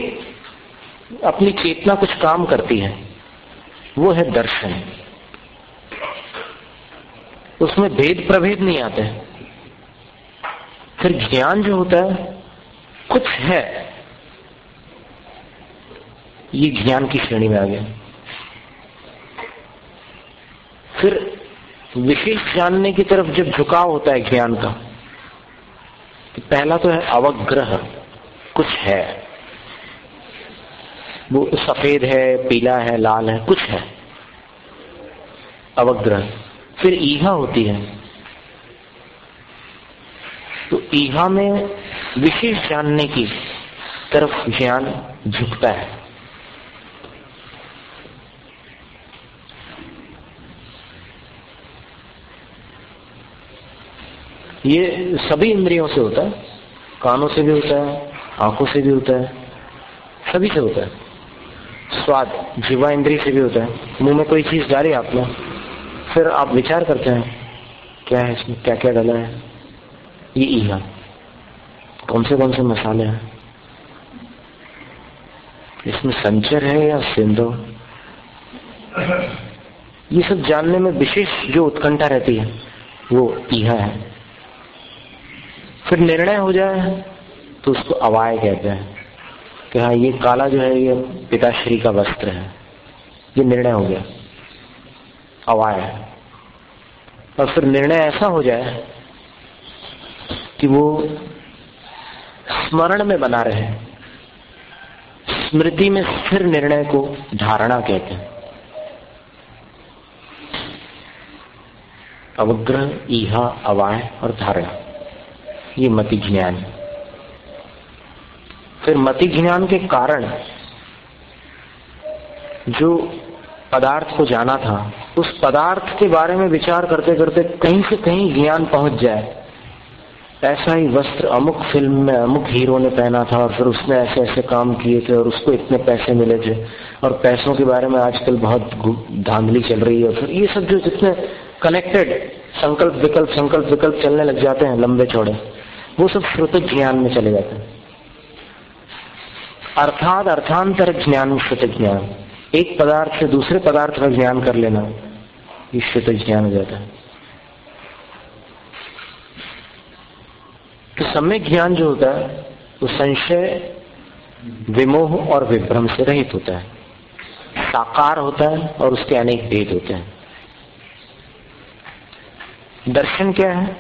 अपनी चेतना कुछ काम करती है, वो है दर्शन। उसमें भेद प्रभेद नहीं आते हैं। फिर ज्ञान जो होता है कुछ है, ये ज्ञान की श्रेणी में आ गया। फिर विशेष जानने की तरफ जब झुकाव होता है ज्ञान का, तो पहला तो है अवग्रह, कुछ है, वो सफेद है, पीला है, लाल है, कुछ है अवग्रह। फिर ईहा होती है, तो ईहा में विशेष जानने की तरफ ज्ञान झुकता है। ये सभी इंद्रियों से होता है, कानों से भी होता है, आंखों से भी होता है, सभी से होता है। स्वाद जीवा इंद्रिय से भी होता है। मुंह में कोई चीज डाली आपने, फिर आप विचार करते हैं क्या है इसमें, क्या क्या डाला है, ये ईहा, कौन से मसाले हैं, इसमें संचर है या सिंधु, ये सब जानने में विशेष जो उत्कंठा रहती है वो ईहा है। फिर निर्णय हो जाए तो उसको अवाय कहते हैं कि हाँ ये काला जो है ये पिताश्री का वस्त्र है, ये निर्णय हो गया, अवाय है। और फिर निर्णय ऐसा हो जाए कि वो स्मरण में बना रहे, स्मृति में स्थिर निर्णय को धारणा कहते हैं। अवग्रह, ईहा, अवाय और धारणा, ये मति ज्ञान। फिर मति ज्ञान के कारण जो पदार्थ को जाना था, उस पदार्थ के बारे में विचार करते करते कहीं से कहीं ज्ञान पहुंच जाए। ऐसा ही वस्त्र अमुक फिल्म में अमुक हीरो ने पहना था और फिर उसने ऐसे ऐसे काम किए थे और उसको इतने पैसे मिले थे, और पैसों के बारे में आजकल बहुत धांधली चल रही है। फिर ये सब जो जितने कनेक्टेड संकल्प विकल्प चलने लग जाते हैं लंबे चौड़े, वो सब श्रुत ज्ञान में चले जाते हैं। अर्थात अर्थांतर ज्ञान श्रुत ज्ञान, एक पदार्थ से दूसरे पदार्थ का ज्ञान कर लेना, ये श्रुत ज्ञान हो जाता है। तो सम्यक ज्ञान जो होता है वो संशय, विमोह और विभ्रम से रहित होता है, साकार होता है और उसके अनेक भेद होते हैं। दर्शन क्या है?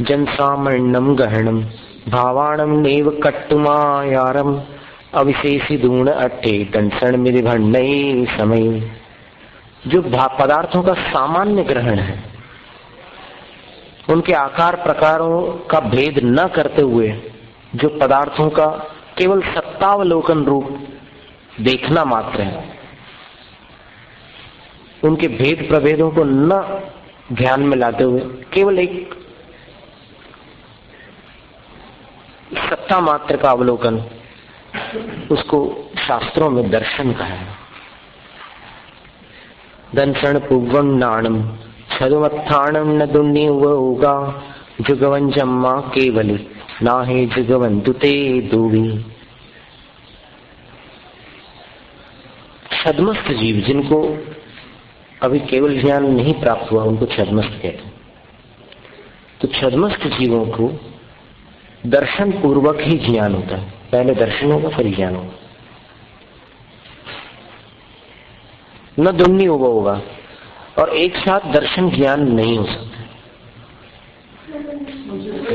जनसामण्यम गहनम भावाणम नेव कट्टुमायारम अविशेषी दूण अट्ठे दंसन मिदिभण्डई समय। जो पदार्थों का सामान्य ग्रहण है, उनके आकार प्रकारों का भेद न करते हुए जो पदार्थों का केवल सत्तावलोकन रूप देखना मात्र है, उनके भेद प्रभेदों को न ध्यान में लाते हुए केवल एक सत्ता मात्र का अवलोकन, उसको शास्त्रों में दर्शन कहा है। दंसन पुग्वं नाणम छदुमत्थाणम न दुन्नीवोगा जुगवंजम्मा केवली नाहे जुगवंतु ते दूवी। छद्मस्त जीव, जिनको अभी केवल ज्ञान नहीं प्राप्त हुआ, उनको छद्मस्त कहते हैं। तो छद्मस्त जीवों को दर्शन पूर्वक ही ज्ञान होता है। पहले दर्शन होगा फिर ज्ञान होगा। न दुन्नी होगा और एक साथ दर्शन ज्ञान नहीं हो सकता।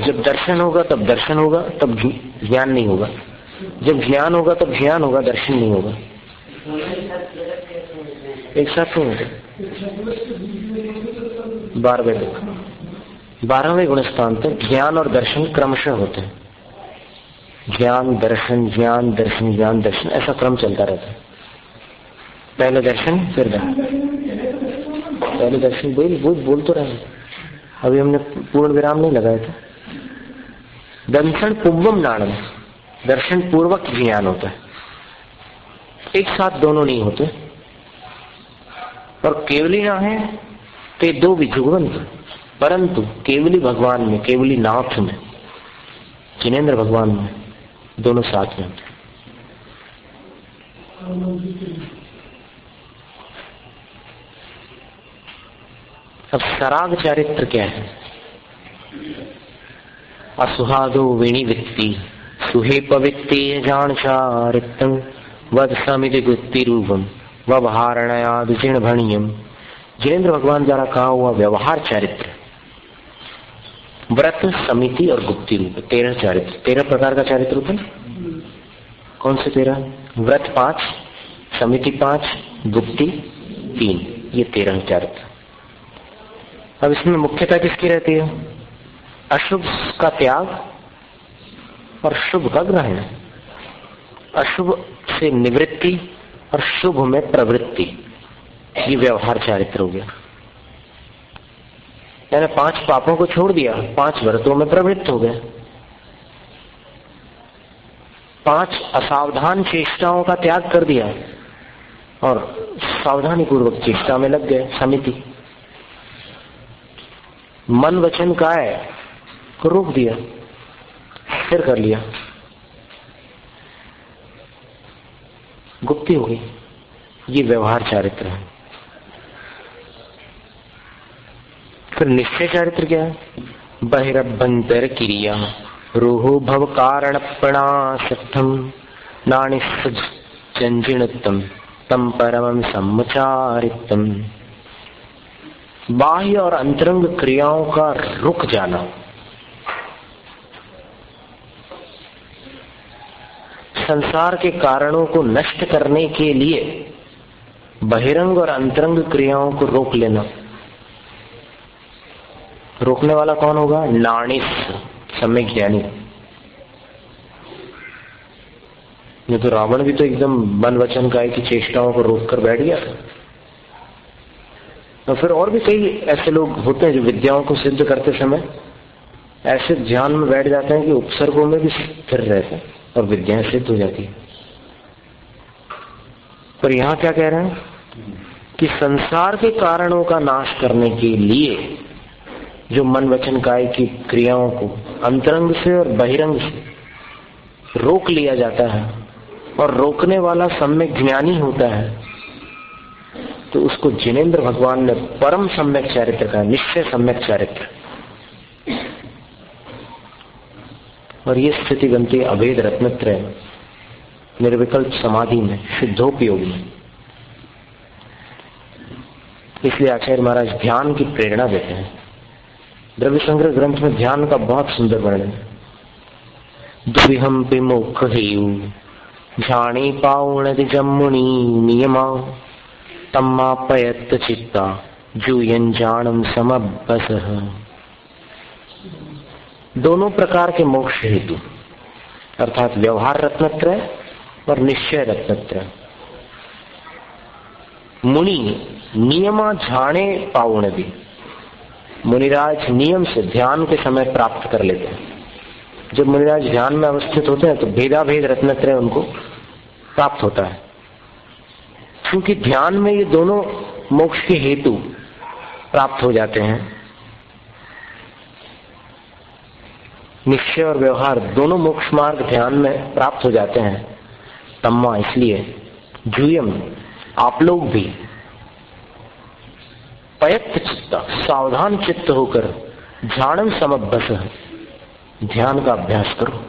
जब दर्शन होगा तब दर्शन होगा, तब ज्ञान नहीं होगा। जब ज्ञान होगा तब ज्ञान होगा, दर्शन नहीं होगा। एक साथ नहीं होगा। 12वें गुणस्थान तक ज्ञान और दर्शन क्रमशः होते हैं। ज्ञान दर्शन, ज्ञान दर्शन, ज्ञान दर्शन, ऐसा क्रम चलता रहता है। पहले दर्शन फिर ज्ञान। पहले दर्शन बोल तो रहे, अभी हमने पूर्ण विराम नहीं लगाया था। दर्शन पूर्वम नाणम, दर्शन पूर्वक ज्ञान होता है। एक साथ दोनों नहीं होते। और केवली ना है ते दो विजुगवंत, परंतु केवली भगवान में, केवली नाथ में, जिनेन्द्र भगवान में दोनों साथ में होते। अब सराग चारित्र क्या है? असुहादो विणिवित्ति सुहे पवित्ते जान चारित्रं वद समिति गुत्ति रूपम व्यवहारणयाद जिण भणियम। जिनेन्द्र भगवान द्वारा कहा हुआ व्यवहार चारित्र, व्रत, समिति और गुप्ति रूप, 13 चारित्र, 13 प्रकार का चारित्र होता है। कौन से 13? व्रत 5, समिति 5, गुप्ति 3, ये 13 चारित्र। अब इसमें मुख्यता किसकी रहती है? अशुभ का त्याग और शुभ का ग्रहण, अशुभ से निवृत्ति और शुभ में प्रवृत्ति, ये व्यवहार चारित्र हो गया। यानी 5 पापों को छोड़ दिया, 5 व्रतों में प्रवृत्त हो गए, 5 असावधान चेष्टाओं का त्याग कर दिया और सावधानी पूर्वक चेष्टा में लग गए, समिति। मन वचन काय को रोक दिया, स्थिर कर लिया, गुप्ति हो गई। ये व्यवहार चारित्र है। फिर निश्चय चारित्र क्या है? बहिरभ्यंतर क्रिया रोहो भव कारण प्रणाशक्तम नानिसंजिणतम तम परमं सम्मचारितम। बाह्य और अंतरंग क्रियाओं का रुक जाना, संसार के कारणों को नष्ट करने के लिए बहिरंग और अंतरंग क्रियाओं को रोक लेना। रोकने वाला कौन होगा? नाणिस, सम्यक ज्ञानी। ये तो रावण भी तो एकदम मन वचन काय की चेष्टाओं को रोक कर बैठ गया था। और फिर और भी कई ऐसे लोग होते हैं जो विद्याओं को सिद्ध करते समय ऐसे ध्यान में बैठ जाते हैं कि उपसर्गों में भी स्थिर रहते हैं और विद्याएं सिद्ध हो जाती है। पर यहां क्या कह रहे हैं कि संसार के कारणों का नाश करने के लिए जो मन वचन काय की क्रियाओं को अंतरंग से और बहिरंग से रोक लिया जाता है और रोकने वाला सम्यक ज्ञानी होता है, तो उसको जिनेंद्र भगवान ने परम सम्यक चारित्र कहा, निश्चय सम्यक चारित्र। और ये स्थिति बनती है अभेद रत्नत्रय में, निर्विकल्प समाधि में, शुद्धोपयोग में। इसलिए आचार्य महाराज ध्यान की प्रेरणा देते हैं। द्रव्य संग्रह ग्रंथ में ध्यान का बहुत सुंदर वर्णन है। दुविहम विमुख झाणी पाउण जमुनी नियमा तम्मापयत चित्ता जूयन जानम समबसः। दोनों प्रकार के मोक्ष हेतु अर्थात व्यवहार रत्नत्रय और निश्चय रत्नत्रय। मुनि नियमा झाणे पाउण भी, मुनिराज नियम से ध्यान के समय प्राप्त कर लेते हैं। जब मुनिराज ध्यान में अवस्थित होते हैं तो भेदाभेद रत्नत्रय उनको प्राप्त होता है, क्योंकि ध्यान में ये दोनों मोक्ष के हेतु प्राप्त हो जाते हैं। निश्चय और व्यवहार दोनों मोक्ष मार्ग ध्यान में प्राप्त हो जाते हैं। तम्मा, इसलिए जूयम, आप लोग भी पयत्त चित्त, सावधान चित्त होकर ध्यानम समबस, ध्यान का अभ्यास करो,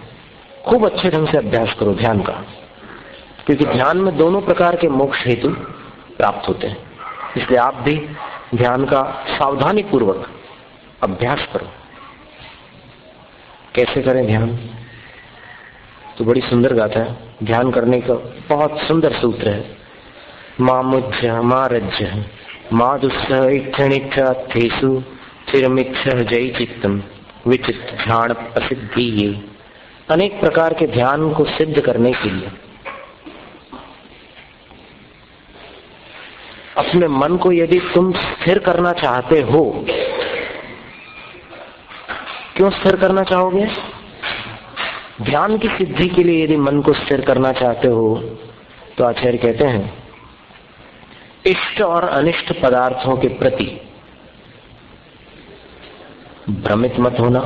खूब अच्छे ढंग से अभ्यास करो ध्यान का, क्योंकि ध्यान में दोनों प्रकार के मोक्ष हेतु प्राप्त होते हैं। इसलिए आप भी ध्यान का सावधानी पूर्वक अभ्यास करो। कैसे करें ध्यान? तो बड़ी सुंदर गाथा है। ध्यान करने का बहुत सुंदर सूत्र है। मामुज्ज मारज्ज मादुस्सह इच्छनिच्छ अर्थेषु चिरमिच्छ जय चित्तम विचित्त ध्यान प्रसिद्धि। ये अनेक प्रकार के ध्यान को सिद्ध करने के लिए अपने मन को यदि तुम स्थिर करना चाहते हो, क्यों स्थिर करना चाहोगे? ध्यान की सिद्धि के लिए यदि मन को स्थिर करना चाहते हो तो आचार्य कहते हैं इष्ट और अनिष्ट पदार्थों के प्रति भ्रमित मत होना,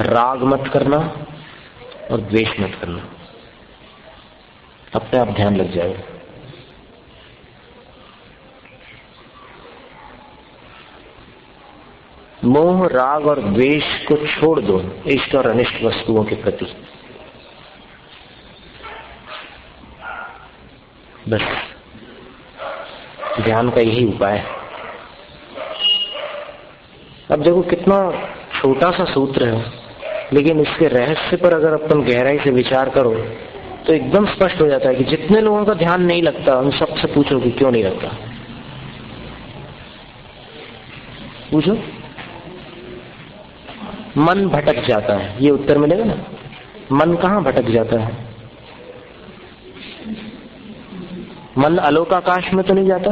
राग मत करना और द्वेष मत करना। अपने आप ध्यान लग जाएगा। मोह, राग और द्वेष को छोड़ दो इष्ट और अनिष्ट वस्तुओं के प्रति। बस ध्यान का यही उपाय है। अब देखो कितना छोटा सा सूत्र है, लेकिन इसके रहस्य पर अगर अपन गहराई से विचार करो तो एकदम स्पष्ट हो जाता है कि जितने लोगों का ध्यान नहीं लगता उन सबसे पूछो कि क्यों नहीं लगता। पूछो, मन भटक जाता है, ये उत्तर मिलेगा ना। मन कहाँ भटक जाता है? मन अलोकाकाश में तो नहीं जाता।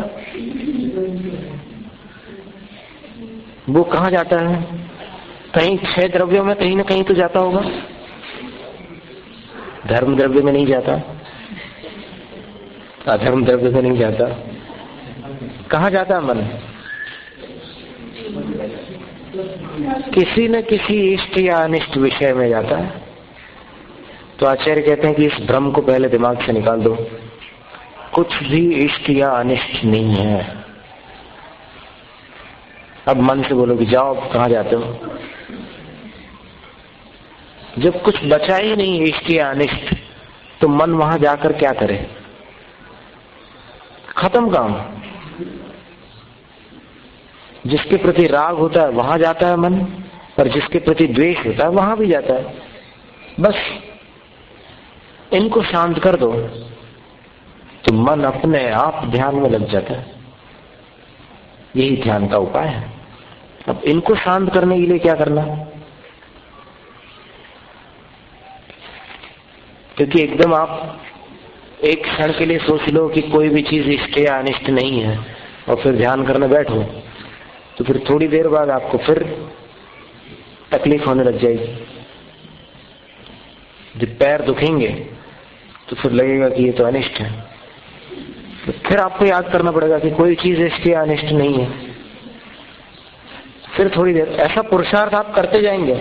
वो कहाँ जाता है? कहीं 6 द्रव्यों में कहीं ना कहीं तो जाता होगा। धर्म द्रव्य में नहीं जाता, अधर्म द्रव्य में नहीं जाता। कहाँ जाता है मन? किसी न किसी इष्ट या अनिष्ट विषय में जाता है। तो आचार्य कहते हैं कि इस भ्रम को पहले दिमाग से निकाल दो। कुछ भी इष्ट या अनिष्ट नहीं है। अब मन से बोलो कि जाओ, कहाँ जाते हो? जब कुछ बचा ही नहीं इष्ट या अनिष्ट, तो मन वहां जाकर क्या करे? खत्म काम। जिसके प्रति राग होता है वहां जाता है मन, और जिसके प्रति द्वेष होता है वहां भी जाता है। बस इनको शांत कर दो तो मन अपने आप ध्यान में लग जाता है। यही ध्यान का उपाय है। अब इनको शांत करने के लिए क्या करना? क्योंकि एकदम आप एक क्षण के लिए सोच लो कि कोई भी चीज इष्ट या अनिष्ट नहीं है और फिर ध्यान करने बैठो, तो फिर थोड़ी देर बाद आपको फिर तकलीफ होने लग जाएगी। जब पैर दुखेंगे तो फिर लगेगा कि ये तो अनिष्ट है। तो फिर आपको याद करना पड़ेगा कि कोई चीज इष्ट या अनिष्ट नहीं है। फिर थोड़ी देर ऐसा पुरुषार्थ आप करते जाएंगे।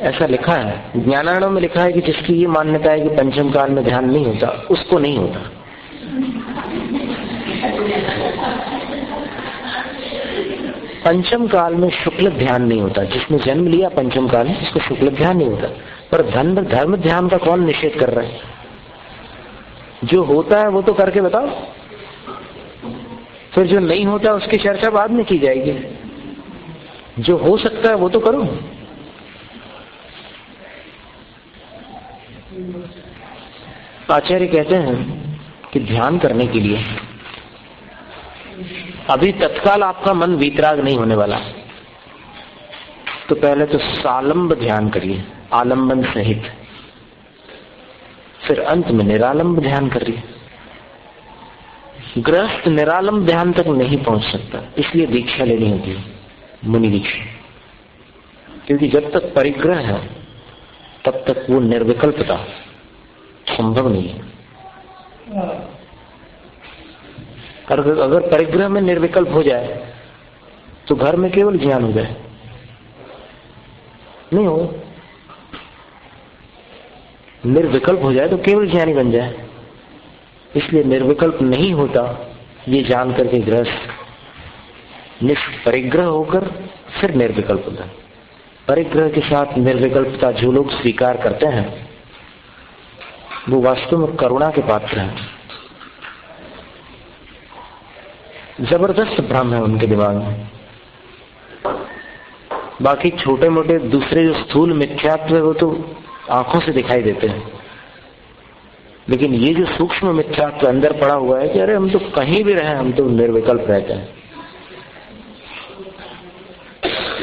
ऐसा लिखा है, ज्ञानार्णव में लिखा है कि जिसकी ये मान्यता है कि पंचम काल में ध्यान नहीं होता, उसको नहीं होता। पंचम काल में शुक्ल ध्यान नहीं होता। जिसने जन्म लिया पंचम काल में, उसको शुक्ल ध्यान नहीं होता। पर धर्म ध्यान का कौन निषेध कर रहा है? जो होता है वो तो करके बताओ। फिर जो नहीं होता उसकी चर्चा बाद में की जाएगी। जो हो सकता है वो तो करो। आचार्य कहते हैं कि ध्यान करने के लिए अभी तत्काल आपका मन वीतराग नहीं होने वाला, तो पहले तो सालंब ध्यान करिए, आलंबन सहित। फिर अंत में निरालंब ध्यान करिए। गृहस्थ निरालंब ध्यान तक नहीं पहुंच सकता, इसलिए दीक्षा लेनी होती है, मुनि दीक्षा। क्योंकि जब तक परिग्रह है तब तक वो निर्विकल्पता संभव नहीं है। अगर परिग्रह में निर्विकल्प हो जाए तो घर में केवल ज्ञान हो जाए, नहीं हो। निर्विकल्प हो जाए तो केवल ज्ञानी बन जाए। इसलिए निर्विकल्प नहीं होता ये जान करके गृहस्थ निष्परिग्रह होकर फिर निर्विकल्प होता है। परिग्रह के साथ निर्विकल्पता जो लोग स्वीकार करते हैं वो वास्तव में करुणा के पात्र हैं। जबरदस्त भ्रम है उनके दिमाग में। बाकी छोटे मोटे दूसरे जो स्थूल मिथ्यात्व है वो तो आंखों से दिखाई देते हैं, लेकिन ये जो सूक्ष्म मिथ्यात्व अंदर पड़ा हुआ है कि अरे हम तो कहीं भी रहे, हम तो निर्विकल्प रहते हैं,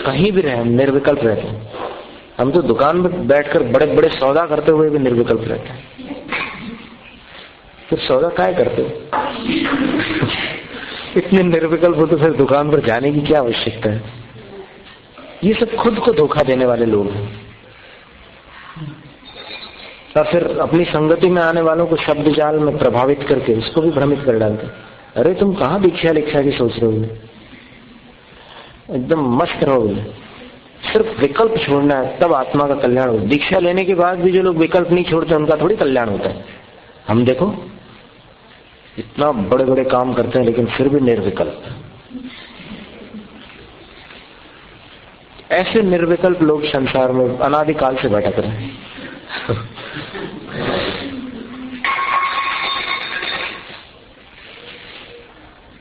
कहीं भी रहे हम निर्विकल्प रहते हैं। हम तो दुकान में बैठकर बड़े बड़े सौदा करते हुए भी निर्विकल्प रहते हैं। फिर सौदा काय करते हो? इतने निर्विकल्प हो तो फिर दुकान पर जाने की क्या आवश्यकता है? ये सब खुद को धोखा देने वाले लोग हैं। और फिर अपनी संगति में आने वालों को शब्द जाल में प्रभावित करके उसको भी भ्रमित कर डालते। अरे तुम कहाँ दीक्षा की सोच रहे हो? एकदम मस्त रहोगे। सिर्फ विकल्प छोड़ना है तब आत्मा का कल्याण हो। दीक्षा लेने के बाद भी जो लोग विकल्प नहीं छोड़ते उनका थोड़ी कल्याण होता है। हम देखो इतना बड़े बड़े काम करते हैं लेकिन फिर भी निर्विकल्प। ऐसे निर्विकल्प लोग संसार में अनादिकाल से भटक रहे हैं।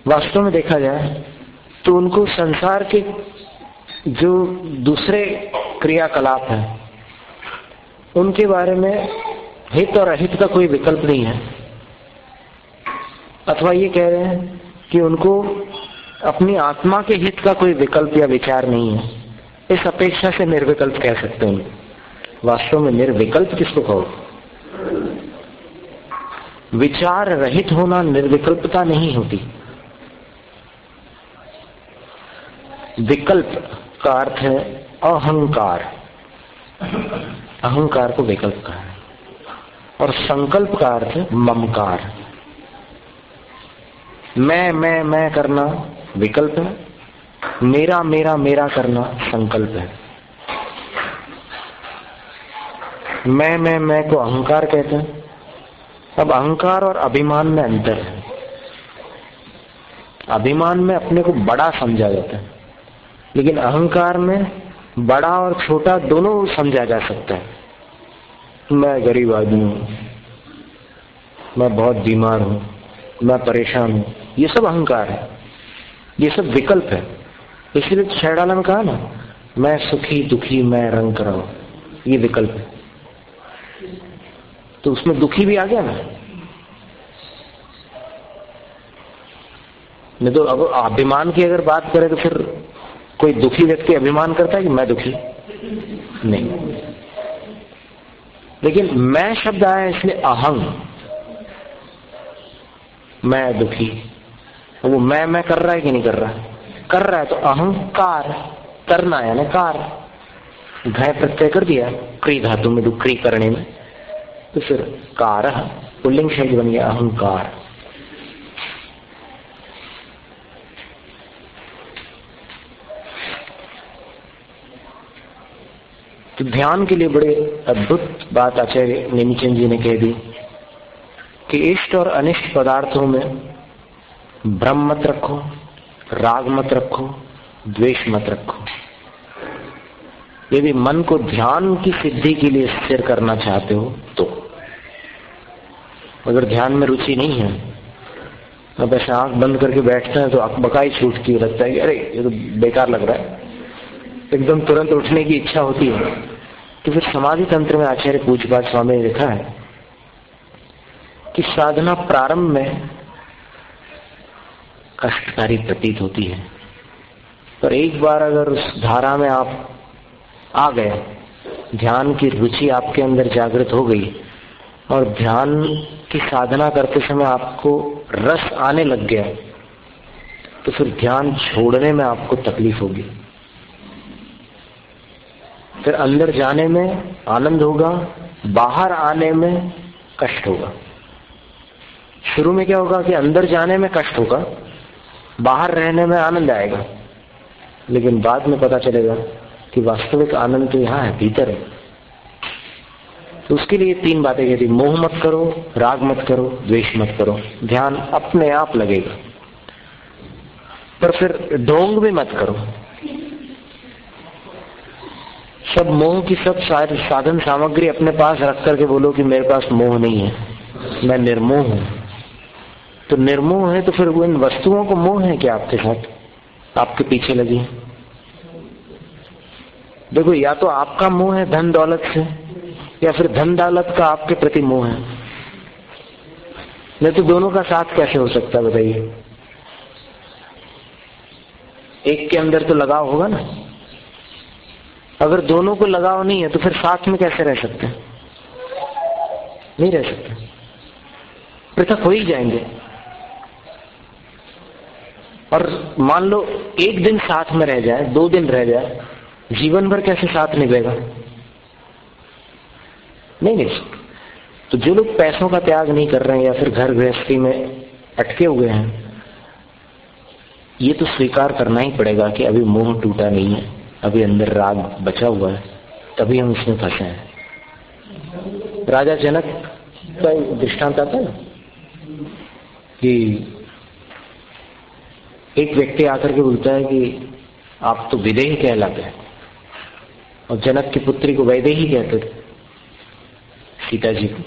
वास्तव में देखा जाए तो उनको संसार के जो दूसरे क्रियाकलाप हैं उनके बारे में हित और अहित का कोई विकल्प नहीं है, अथवा ये कह रहे हैं कि उनको अपनी आत्मा के हित का कोई विकल्प या विचार नहीं है, इस अपेक्षा से निर्विकल्प कह सकते हैं। वास्तव में निर्विकल्प किसको कहो? विचार रहित होना निर्विकल्पता नहीं होती। विकल्प का अर्थ है अहंकार, अहंकार को विकल्प कहा है, और संकल्प का अर्थ है ममकार। मैं करना विकल्प है, मेरा मेरा मेरा करना संकल्प है। मैं को अहंकार कहते हैं। अब अहंकार और अभिमान में अंतर है। अभिमान में अपने को बड़ा समझा जाता है, लेकिन अहंकार में बड़ा और छोटा दोनों समझा जा सकता है। मैं गरीब आदमी हूं, मैं बहुत बीमार हूं, मैं परेशान हूं, ये सब अहंकार है, ये सब विकल्प है। इसलिए छैड़ाला में कहा ना, मैं सुखी दुखी मैं रंग कराऊं, ये विकल्प है। तो उसमें दुखी भी आ गया ना। नहीं तो अब अभिमान की अगर बात करें तो फिर कोई दुखी व्यक्ति अभिमान करता है कि मैं दुखी नहीं। लेकिन मैं शब्द आया इसलिए अहंग, मैं दुखी, वो मैं कर रहा है कि नहीं कर रहा है? कर रहा है तो अहंकार, करना है ना कार, घय प्रत्यय कर दिया क्री धातु में, क्री करने में, तो फिर कार पुल्लिंग शब्द बन गया अहंकार। तो ध्यान के लिए बड़े अद्भुत बात आचार्य नेमिचंद जी ने कह दी कि इष्ट और अनिष्ट पदार्थों में भ्रम मत रखो, राग मत रखो, द्वेष मत रखो। यदि मन को ध्यान की सिद्धि के लिए स्थिर करना चाहते हो तो, अगर ध्यान में रुचि नहीं है, अब ऐसे आंख बंद करके बैठते हैं तो अकबकाई छूटती लगता है कि अरे ये तो बेकार लग रहा है, एकदम तुरंत उठने की इच्छा होती है। तो फिर समाधि तंत्र में आचार्य पूज्यपाद स्वामी ने लिखा है कि साधना प्रारंभ में कष्टकारी प्रतीत होती है, पर एक बार अगर उस धारा में आप आ गए, ध्यान की रुचि आपके अंदर जागृत हो गई और ध्यान की साधना करते समय आपको रस आने लग गया, तो फिर ध्यान छोड़ने में आपको तकलीफ होगी। फिर अंदर जाने में आनंद होगा, बाहर आने में कष्ट होगा। शुरू में क्या होगा कि अंदर जाने में कष्ट होगा, बाहर रहने में आनंद आएगा, लेकिन बाद में पता चलेगा कि वास्तविक आनंद तो यहाँ है, भीतर है। तो उसके लिए 3 बातें कहती, मोह मत करो, राग मत करो, द्वेष मत करो, ध्यान अपने आप लगेगा। पर फिर ढोंग भी मत करो। सब मोह की सब साधन सामग्री अपने पास रख करके बोलो कि मेरे पास मोह नहीं है, मैं निर्मोह हूं। तो निर्मोह है तो फिर वो इन वस्तुओं को मोह है क्या आपके साथ, आपके पीछे लगी है? देखो, या तो आपका मोह है धन दौलत से, या फिर धन दौलत का आपके प्रति मोह है। नहीं तो दोनों का साथ कैसे हो सकता है बताइए? एक के अंदर तो लगाव होगा ना। अगर दोनों को लगाव नहीं है तो फिर साथ में कैसे रह सकते हैं? नहीं रह सकते, पृथक हो ही जाएंगे। और मान लो 1 दिन साथ में रह जाए, 2 दिन रह जाए, जीवन भर कैसे साथ निभेगा? नहीं। तो जो लोग पैसों का त्याग नहीं कर रहे हैं या फिर घर गृहस्थी में अटके हुए हैं, ये तो स्वीकार करना ही पड़ेगा कि अभी मोह टूटा नहीं है, अभी अंदर राग बचा हुआ है, तभी हम इसमें फंसे हैं। राजा जनक का दृष्टांत आता है ना कि एक व्यक्ति आकर के बोलता है कि आप तो विदेही कहलाते हैं, और जनक की पुत्री को वैदेही कहते थे, सीता जी को।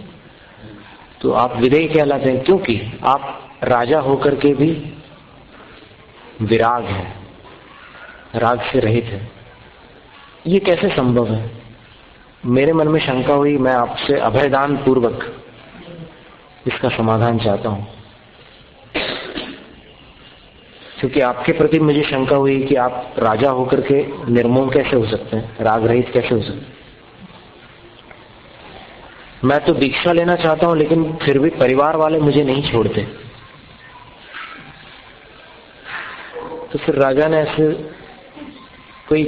तो आप विदेही कहलाते हैं क्योंकि आप राजा होकर के भी विराग है, राग से रहित है। ये कैसे संभव है? मेरे मन में शंका हुई, मैं आपसे अभयदान पूर्वक इसका समाधान चाहता हूं, क्योंकि आपके प्रति मुझे शंका हुई कि आप राजा होकर के निर्मोह कैसे हो सकते हैं, राग रहित कैसे हो सकते हैं। मैं तो दीक्षा लेना चाहता हूं, लेकिन फिर भी परिवार वाले मुझे नहीं छोड़ते। तो फिर राजा ने ऐसे कोई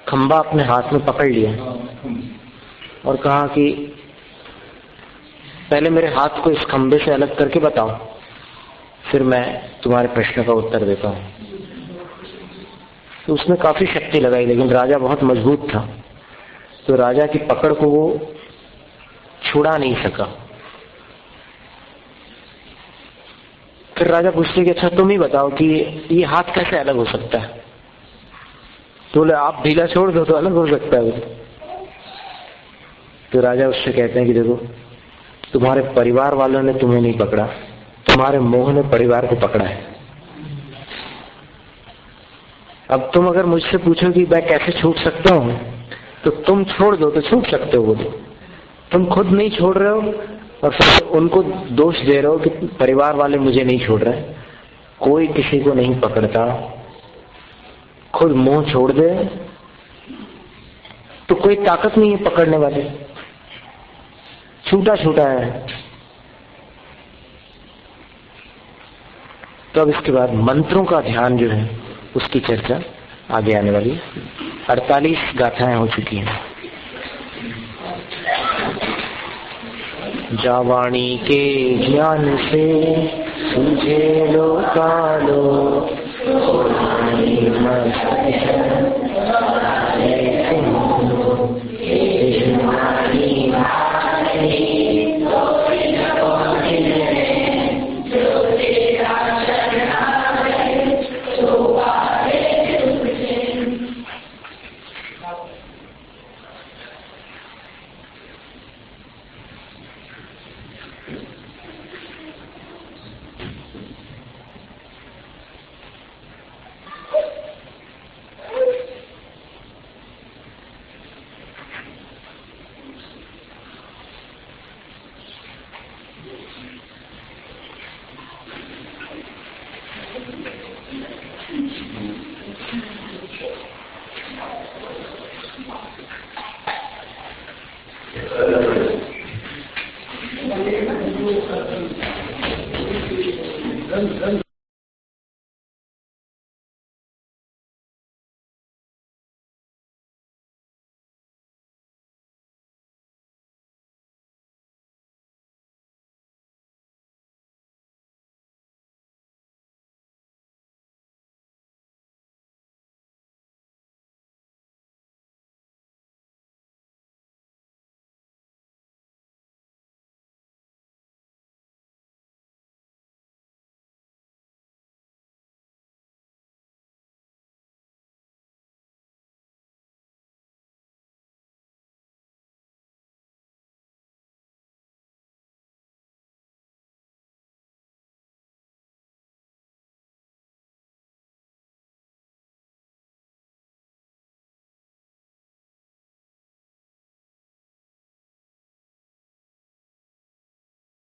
खंबा अपने हाथ में पकड़ लिया और कहा कि पहले मेरे हाथ को इस खंबे से अलग करके बताओ, फिर मैं तुम्हारे प्रश्न का उत्तर देता हूं। तो उसमें काफी शक्ति लगाई, लेकिन राजा बहुत मजबूत था, तो राजा की पकड़ को वो छुड़ा नहीं सका। फिर राजा पूछते कि अच्छा तुम ही बताओ कि ये हाथ कैसे अलग हो सकता है। तो बोले आप ढीला छोड़ दो तो अलग हो सकता है। तो राजा उससे कहते हैं कि देखो, तुम्हारे परिवार वालों ने तुम्हें नहीं पकड़ा, तुम्हारे मोह ने परिवार को पकड़ा है। अब तुम अगर मुझसे पूछो कि मैं कैसे छूट सकता हूं, तो तुम छोड़ दो तो छूट सकते हो। बोलो तुम खुद नहीं छोड़ रहे हो और फिर उनको दोष दे रहे हो कि परिवार वाले मुझे नहीं छोड़ रहे। कोई किसी को नहीं पकड़ता, खुद मोह छोड़ दे तो कोई ताकत नहीं है पकड़ने वाले, छूटा छूटा है। तो अब इसके बाद मंत्रों का ध्यान जो है उसकी चर्चा आगे आने वाली है। 48 गाथाएं हो चुकी हैं। जावाणी के ज्ञान से सूझे लो कालो,